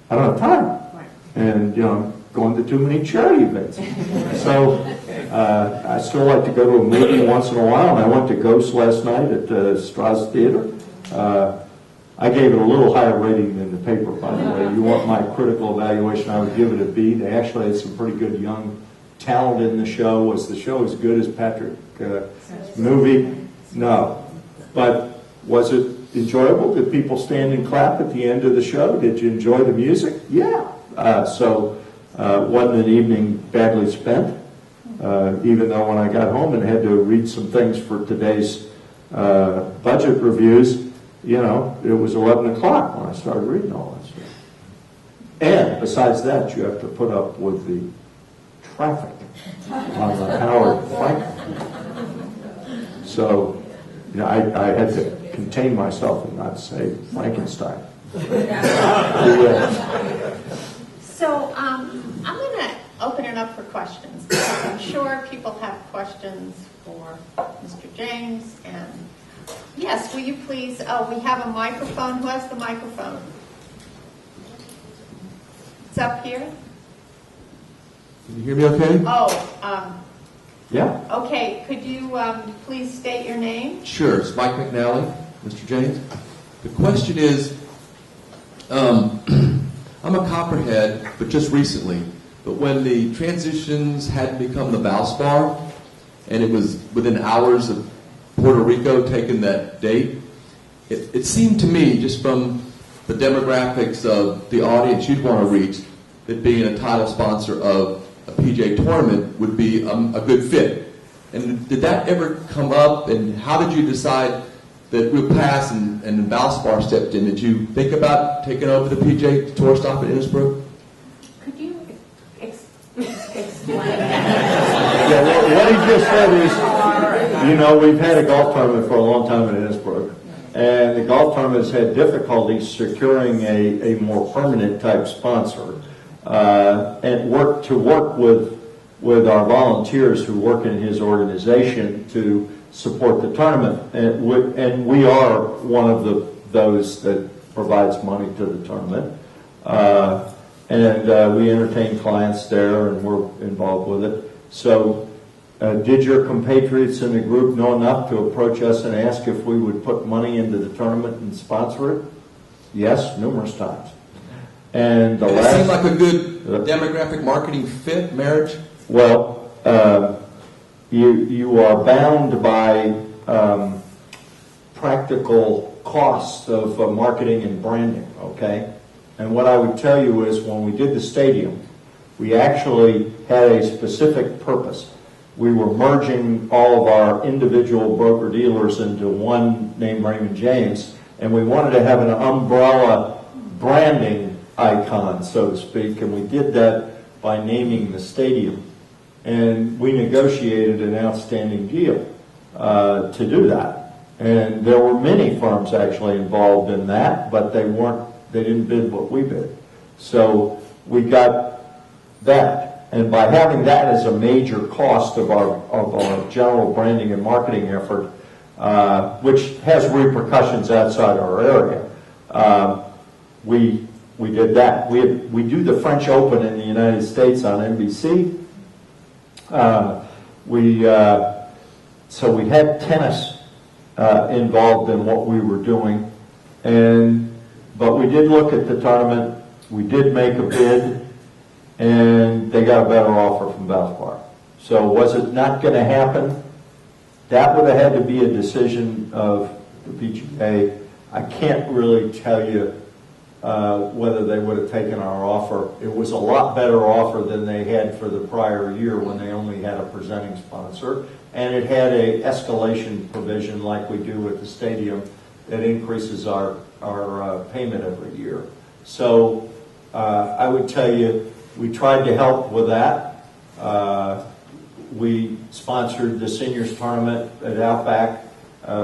I don't have time. And, you know, I'm going to too many charity events. So I still like to go to a movie once in a while. And I went to Ghost last night at the Strauss Theater. I gave it a little higher rating than the paper, by the way. You want my critical evaluation, I would give it a B. They actually had some pretty good young talent in the show. Was the show as good as Patrick's movie? No. But was it enjoyable? Did people stand and clap at the end of the show? Did you enjoy the music? Yeah. Wasn't an evening badly spent, even though when I got home and had to read some things for today's budget reviews, you know, it was 11 o'clock when I started reading all that stuff. And besides that, you have to put up with the traffic on the Howard Franklin. So, you know, I had to contain myself and not say Frankenstein. So I'm going to open it up for questions, because I'm sure people have questions for Mr. James. And yes, will you please, we have a microphone. Who has the microphone? It's up here. Can you hear me okay? Yeah. Okay, could you please state your name? Sure, it's Mike McNally, Mr. James. The question is, I'm a copperhead, but just recently. But when the transitions had become the Valspar, and it was within hours of Puerto Rico taking that date, it seemed to me, just from the demographics of the audience you'd want to reach, that being a title sponsor of a PGA tournament would be a good fit. And did that ever come up, and how did you decide that we'll pass and Valspar stepped in? Did you think about taking over the PGA Tour stop at Innisbrook? Could you explain? Yeah, what he just said is, you know, we've had a golf tournament for a long time in Innisbrook, and the golf tournament has had difficulties securing a more permanent type sponsor, and work with our volunteers who work in his organization to support the tournament, and we are one of those that provides money to the tournament, and we entertain clients there, and we're involved with it. So did your compatriots in the group know enough to approach us and ask if we would put money into the tournament and sponsor it? Yes, numerous times. And it seemed like a good demographic marketing fit, marriage? Well, you are bound by practical costs of marketing and branding, okay? And what I would tell you is, when we did the stadium, we actually had a specific purpose. we were merging all of our individual broker-dealers into one named Raymond James, and we wanted to have an umbrella branding icon, so to speak, and we did that by naming the stadium. And we negotiated an outstanding deal to do that. And there were many firms actually involved in that, but they didn't bid what we bid. So we got that. And by having that as a major cost of our general branding and marketing effort, which has repercussions outside our area, we did that. We do the French Open in the United States on NBC. So we had tennis involved in what we were doing, but we did look at the tournament. We did make a bid, and they got a better offer from Valspar. So was it not going to happen? That would have had to be a decision of the PGA. I can't really tell you whether they would have taken our offer. It was a lot better offer than they had for the prior year when they only had a presenting sponsor, and it had a escalation provision like we do at the stadium that increases our payment every year. So I would tell you, we tried to help with that. We sponsored the seniors tournament at Outback.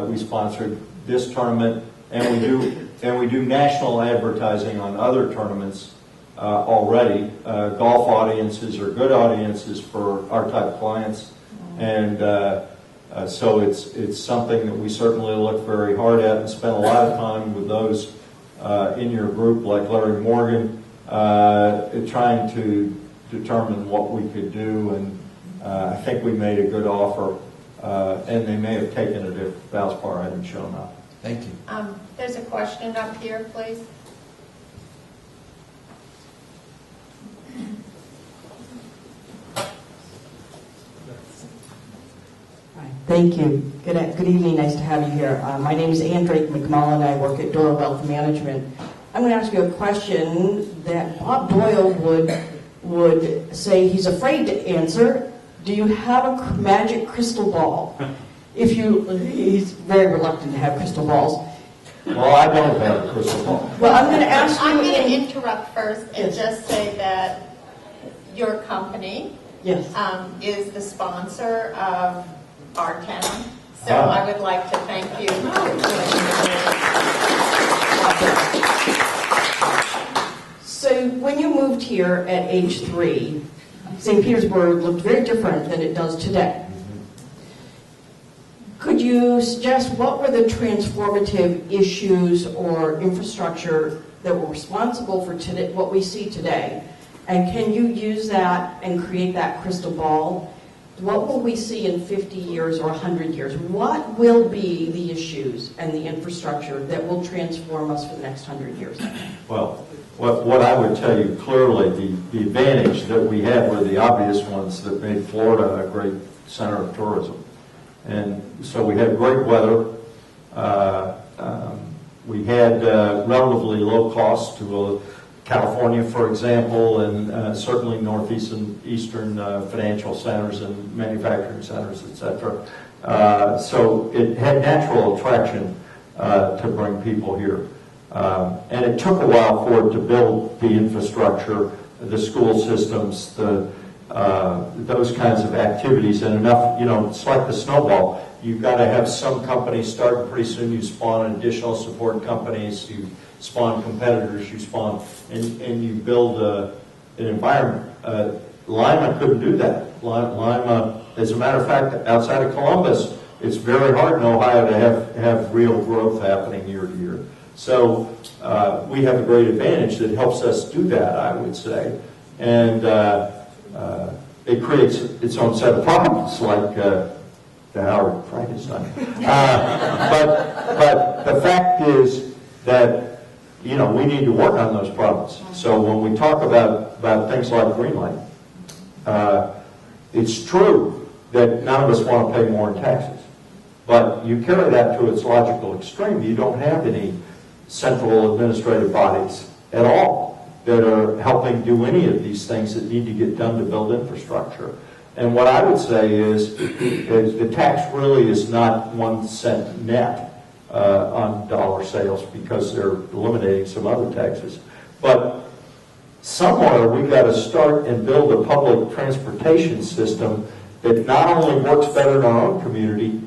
We sponsored this tournament, and we do national advertising on other tournaments already. Golf audiences are good audiences for our type of clients, and so it's something that we certainly look very hard at and spend a lot of time with those in your group, like Larry Morgan, trying to determine what we could do, and I think we made a good offer, and they may have taken it if Valspar hadn't shown up. Thank you. There's a question up here, please. Hi, thank you. Good evening. Nice to have you here. My name is Ann Drake McMullen. I work at Dora Wealth Management. I'm going to ask you a question that Bob Doyle would say he's afraid to answer. Do you have a magic crystal ball? He's very reluctant to have crystal balls. Well, I don't have a crystal ball. Well, I'm going to ask you. I'm going to interrupt first and Yes. just say that your company Yes. is the sponsor of our town. So I would like to thank you for So when you moved here at age 3, St. Petersburg looked very different than it does today. Could you suggest what were the transformative issues or infrastructure that were responsible for today, what we see today? And can you use that and create that crystal ball? What will we see in 50 years or 100 years? What will be the issues and the infrastructure that will transform us for the next 100 years? Well, what I would tell you clearly, the advantage that we had were the obvious ones that made Florida a great center of tourism. And so we had great weather. We had relatively low cost to California, for example, and certainly northeastern financial centers and manufacturing centers, etc. So it had natural attraction to bring people here. And it took a while for it to build the infrastructure, the school systems, those kinds of activities, and enough, it's like the snowball. You've got to have some companies start, and pretty soon you spawn additional support companies, you spawn competitors, you spawn, and you build an environment. Lima couldn't do that. Lima, as a matter of fact, outside of Columbus, it's very hard in Ohio to have real growth happening year to year. So we have a great advantage that helps us do that, I would say. And it creates its own set of problems, like the Howard Frankenstein. But the fact is that we need to work on those problems. So when we talk about things like Greenlight, it's true that none of us want to pay more in taxes. But you carry that to its logical extreme. You don't have any central administrative bodies at all that are helping do any of these things that need to get done to build infrastructure. And what I would say is the tax really is not 1 cent net on dollar sales because they're eliminating some other taxes. But somewhere we've got to start and build a public transportation system that not only works better in our own community.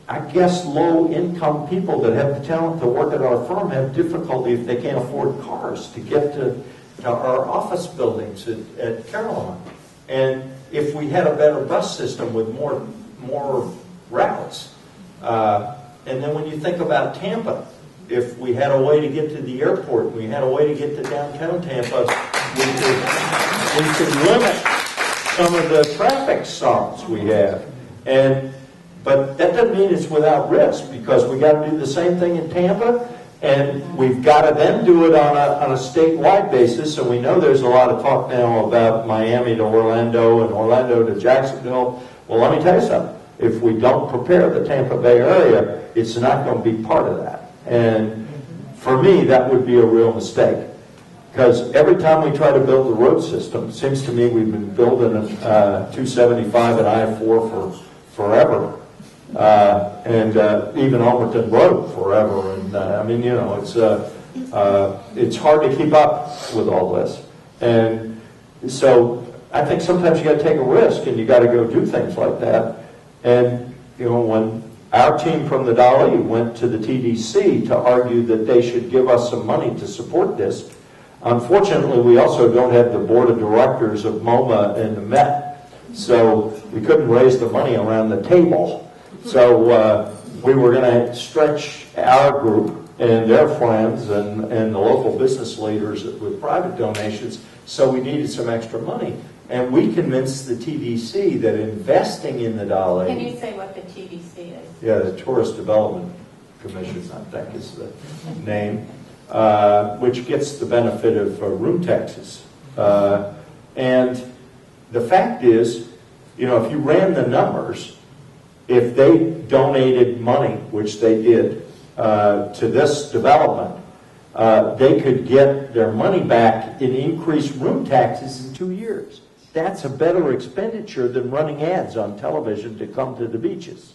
I guess low-income people that have the talent to work at our firm have difficulty if they can't afford cars to get to our office buildings at Carolina. And if we had a better bus system with more routes, and then when you think about Tampa, if we had a way to get to the airport, we had a way to get to downtown Tampa, we could limit some of the traffic stops we have. But that doesn't mean it's without risk, because we got to do the same thing in Tampa, and we've got to then do it on a statewide basis. And we know there's a lot of talk now about Miami to Orlando and Orlando to Jacksonville. Well, let me tell you something. If we don't prepare the Tampa Bay area, it's not going to be part of that. And for me, that would be a real mistake. Because every time we try to build the road system, it seems to me we've been building 275 and I-4 for forever. And even Alberton Road forever. And I mean, you know, it's hard to keep up with all this. And so I think sometimes you got to take a risk and you got to go do things like that. And, you know, when our team from the Dalí went to the TDC to argue that they should give us some money to support this, unfortunately, we also don't have the board of directors of MoMA and the Met. So we couldn't raise the money around the table. So we were going to stretch our group and their friends and the local business leaders with private donations, so we needed some extra money. And we convinced the TDC that investing in the Dalí... Can you say what the TDC is? Yeah, the Tourist Development Commission, I think is the name, which gets the benefit of room taxes. And the fact is, you know, if you ran the numbers, if they donated money, which they did, to this development, they could get their money back in increased room taxes in 2 years. That's a better expenditure than running ads on television to come to the beaches.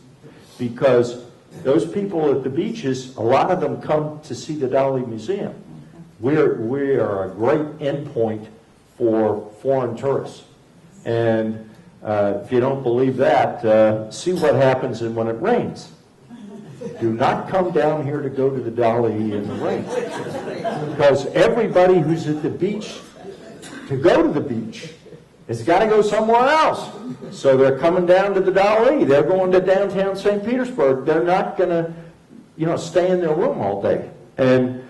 Because those people at the beaches, a lot of them come to see the Dalí Museum. We are a great endpoint for foreign tourists. And if you don't believe that, see what happens when it rains. Do not come down here to go to the Dalí in the rain. Because everybody who's at the beach, to go to the beach, has got to go somewhere else. So they're coming down to the Dalí. They're going to downtown St. Petersburg. They're not going to, you know, stay in their room all day. And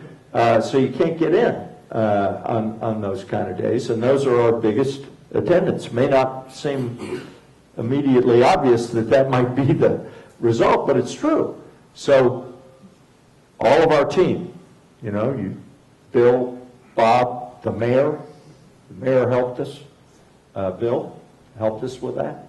so you can't get in on those kind of days. And those are our biggest attendance. May not seem immediately obvious that might be the result, but it's true. So all of our team, you know, Bill, Bob, the mayor helped us. Bill helped us with that.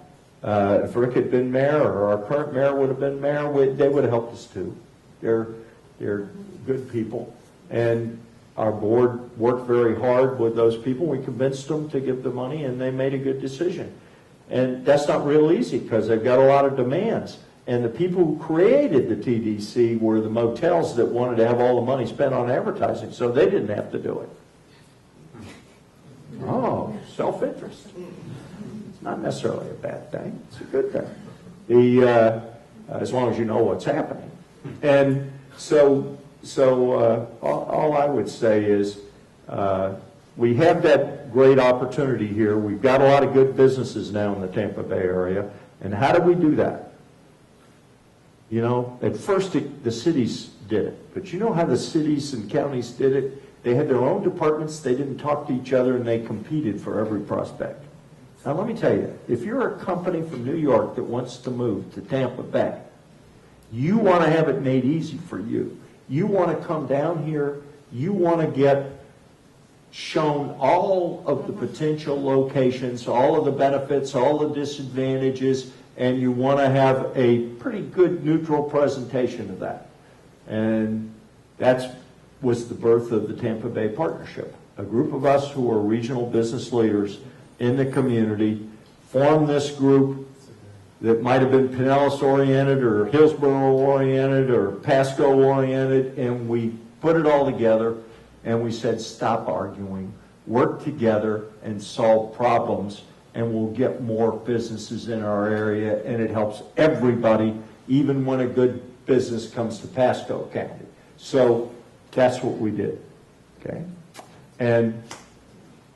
If Rick had been mayor, or our current mayor would have been mayor, they would have helped us too. They're good people. And our board worked very hard with those people. We convinced them to give the money, and they made a good decision. And that's not real easy because they've got a lot of demands. And the people who created the TDC were the motels that wanted to have all the money spent on advertising, so they didn't have to do it. Oh, self-interest. It's not necessarily a bad thing. It's a good thing. As long as you know what's happening. And so all I would say is we have that great opportunity here. We've got a lot of good businesses now in the Tampa Bay area. And how do we do that? You know, at first the cities did it. But you know how the cities and counties did it? They had their own departments. They didn't talk to each other, and they competed for every prospect. Now, let me tell you, if you're a company from New York that wants to move to Tampa Bay, you want to have it made easy for you. You want to come down here. You want to get shown all of the potential locations, all of the benefits, all the disadvantages, and you want to have a pretty good neutral presentation of that. And that was the birth of the Tampa Bay Partnership. A group of us who are regional business leaders in the community formed this group that might have been Pinellas oriented or Hillsborough oriented or Pasco oriented, and we put it all together and we said, stop arguing, work together and solve problems, and we'll get more businesses in our area, and it helps everybody, even when a good business comes to Pasco County. So that's what we did, okay? And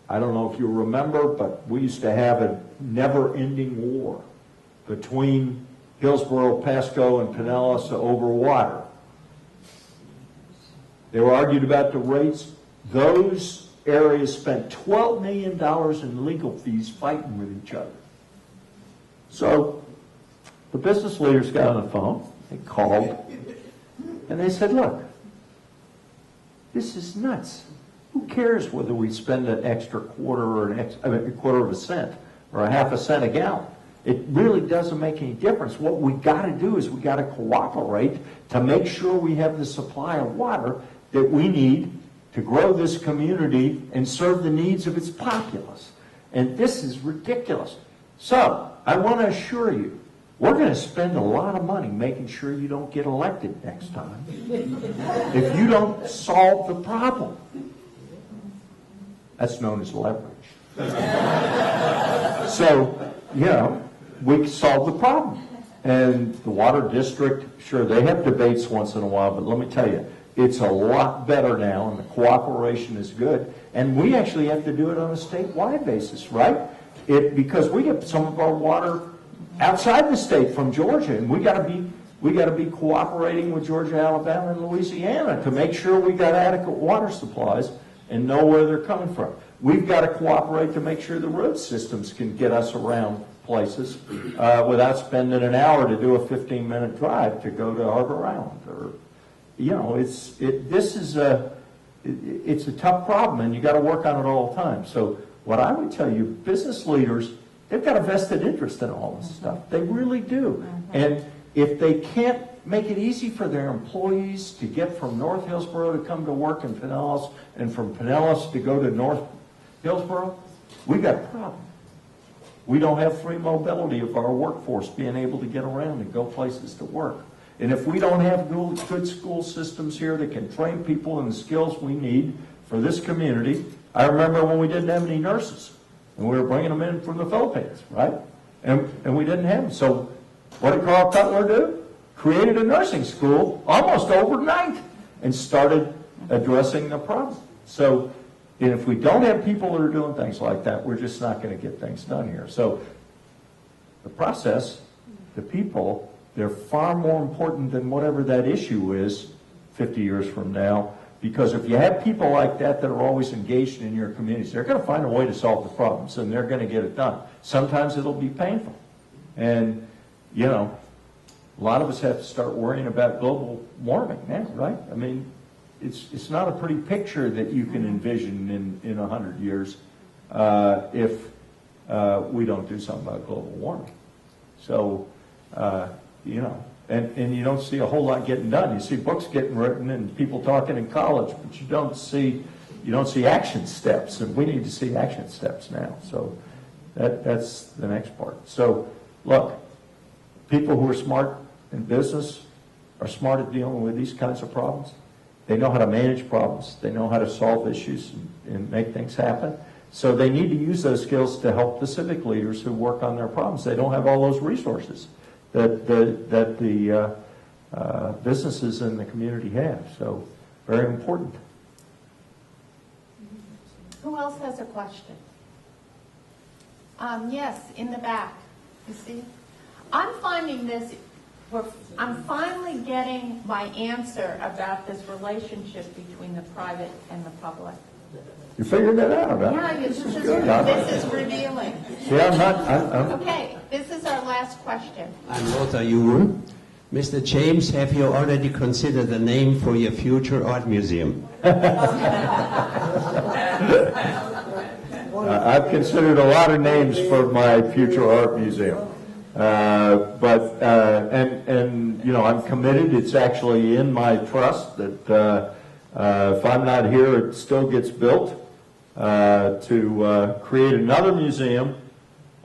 I don't know if you remember, but we used to have a never-ending war between Hillsborough, Pasco, and Pinellas over water. They were argued about the rates. Those areas spent $12 million in legal fees fighting with each other. So the business leaders got on the phone, they called, and they said, look, this is nuts. Who cares whether we spend an extra quarter or a quarter of a cent or a half a cent a gallon? It really doesn't make any difference. What we got to do is we got to cooperate to make sure we have the supply of water that we need to grow this community and serve the needs of its populace. And this is ridiculous. So I want to assure you, we're going to spend a lot of money making sure you don't get elected next time if you don't solve the problem. That's known as leverage. So, you know, we solved the problem. And the water district, sure, they have debates once in a while, but let me tell you, it's a lot better now, and the cooperation is good. And we actually have to do it on a statewide basis, right? Because we get some of our water outside the state from Georgia, and we got to be cooperating with Georgia, Alabama, and Louisiana to make sure we got adequate water supplies and know where they're coming from. We've got to cooperate to make sure the road systems can get us around places without spending an hour to do a 15-minute drive to go to Harbor Island. Or, you know, it's a tough problem, and you got to work on it all the time. So what I would tell you, business leaders, they've got a vested interest in all this stuff. They really do. And if they can't make it easy for their employees to get from North Hillsborough to come to work in Pinellas and from Pinellas to go to North Hillsborough, we got a problem. We don't have free mobility of our workforce being able to get around and go places to work. And if we don't have good school systems here that can train people in the skills we need for this community, I remember when we didn't have any nurses and we were bringing them in from the Philippines, right? And we didn't have them. So what did Carl Cutler do? Created a nursing school almost overnight and started addressing the problem. So and if we don't have people that are doing things like that, we're just not going to get things done here. So the process, the people, they're far more important than whatever that issue is 50 years from now. Because if you have people like that that are always engaged in your communities, they're going to find a way to solve the problems, and they're going to get it done. Sometimes it'll be painful. And, you know, a lot of us have to start worrying about global warming now, right? I mean, it's not a pretty picture that you can envision in 100 years if we don't do something about global warming. So, you know, and you don't see a whole lot getting done. You see books getting written and people talking in college, but you don't see action steps, and we need to see action steps now. So that's the next part. So look, people who are smart in business are smart at dealing with these kinds of problems. They know how to manage problems. They know how to solve issues and make things happen. So they need to use those skills to help the civic leaders who work on their problems. They don't have all those resources that the businesses in the community have. So very important. Who else has a question? Yes, in the back. You see? I'm finding this, I'm finally getting my answer about this relationship between the private and the public. You figured that out, huh? Yeah, this is revealing. See, I'm Okay, this is our last question. I'm Lothar Juhl. Mr. James, have you already considered the name for your future art museum? I've considered a lot of names for my future art museum. And you know, I'm committed. It's actually in my trust that if I'm not here, it still gets built to create another museum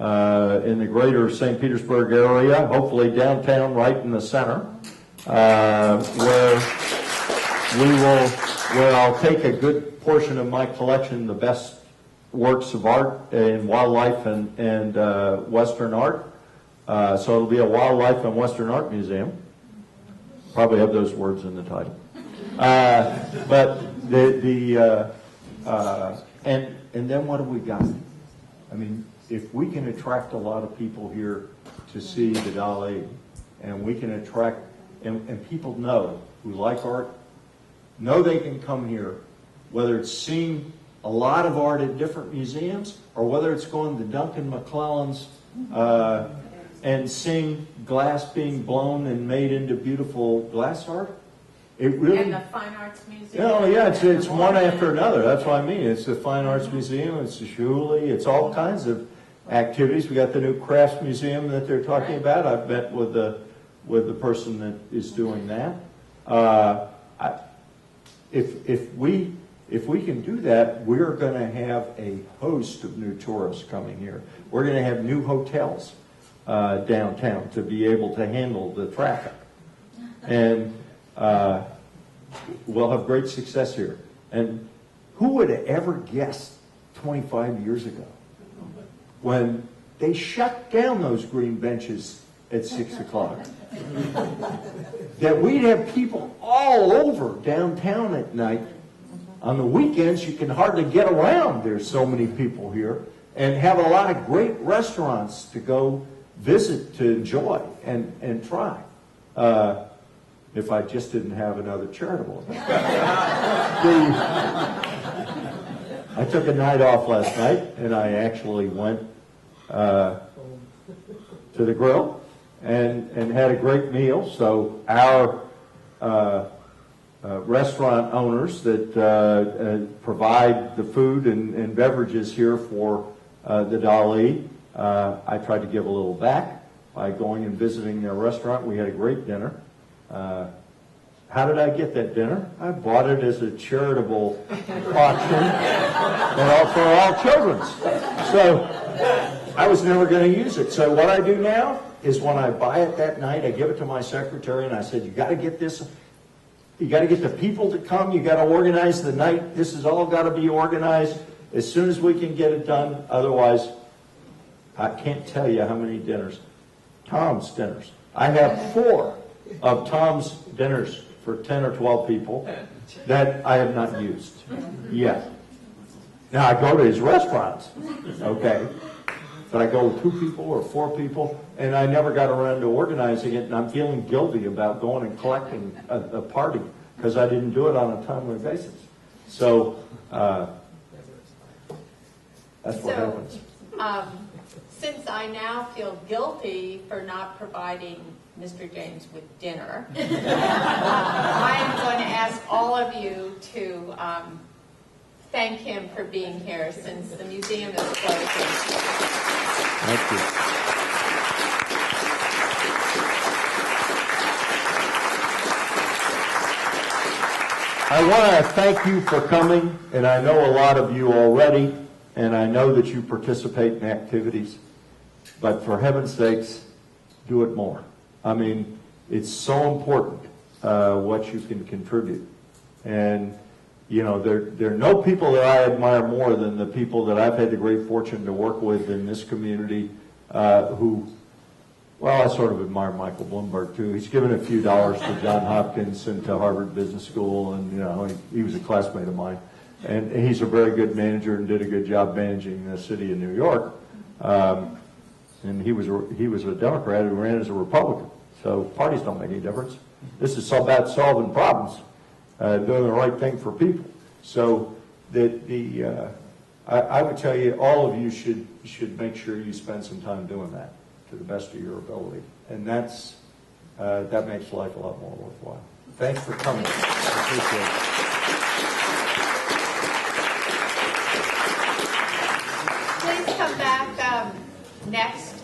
in the greater St. Petersburg area, hopefully downtown, right in the center, where I'll take a good portion of my collection, the best works of art in wildlife and Western art. So it'll be a wildlife and Western art museum. Probably have those words in the title. But and then what have we got? I mean, if we can attract a lot of people here to see the Dalí, and we can attract, and people know who like art, know they can come here, whether it's seeing a lot of art at different museums, or whether it's going to Duncan McClellan's and seeing glass being blown and made into beautiful glass art. It really, And the Fine Arts Museum. oh yeah, it's one after another. That's what I mean. It's the Fine Arts Museum, it's the Shuli, it's all kinds of activities. We got the new Crafts Museum that they're talking about. I've met with the person that is doing that. If we can do that, we're going to have a host of new tourists coming here. We're going to have new hotels downtown to be able to handle the traffic. And we'll have great success here. And who would have ever guessed 25 years ago when they shut down those green benches at 6 o'clock that we'd have people all over downtown at night? On the weekends, you can hardly get around. There's so many people here, and have a lot of great restaurants to go visit, to enjoy, and try. If I just didn't have another charitable event. I took a night off last night, and I actually went to the grill and had a great meal. So our restaurant owners that provide the food and beverages here for the Dalí, I tried to give a little back by going and visiting their restaurant. We had a great dinner. How did I get that dinner? I bought it as a charitable auction for all children's. So I was never going to use it. So what I do now is when I buy it that night, I give it to my secretary and I said, you got to get this. You got to get the people to come. You got to organize the night. This has all got to be organized as soon as we can get it done. Otherwise, I can't tell you how many dinners. Tom's dinners. I have 4 of Tom's dinners for 10 or 12 people that I have not used yet. Now I go to his restaurants, okay, but I go with 2 people or 4 people, and I never got around to organizing it, and I'm feeling guilty about going and collecting a party because I didn't do it on a timely basis. So that's what happens. Since I now feel guilty for not providing Mr. James with dinner, I'm going to ask all of you to thank him for being here since the museum is closing. Thank you. I want to thank you for coming, and I know a lot of you already, and I know that you participate in activities, but for heaven's sakes, do it more. I mean, it's so important what you can contribute. And, you know, there are no people that I admire more than the people that I've had the great fortune to work with in this community who, well, I sort of admire Michael Bloomberg, too. He's given a few dollars to Johns Hopkins and to Harvard Business School, and, you know, he was a classmate of mine. And he's a very good manager and did a good job managing the city of New York. And he was a Democrat who ran as a Republican. So parties don't make any difference. This is about solving problems, doing the right thing for people. So I would tell you, all of you should make sure you spend some time doing that to the best of your ability. And that makes life a lot more worthwhile. Thanks for coming. I appreciate it. Please come back next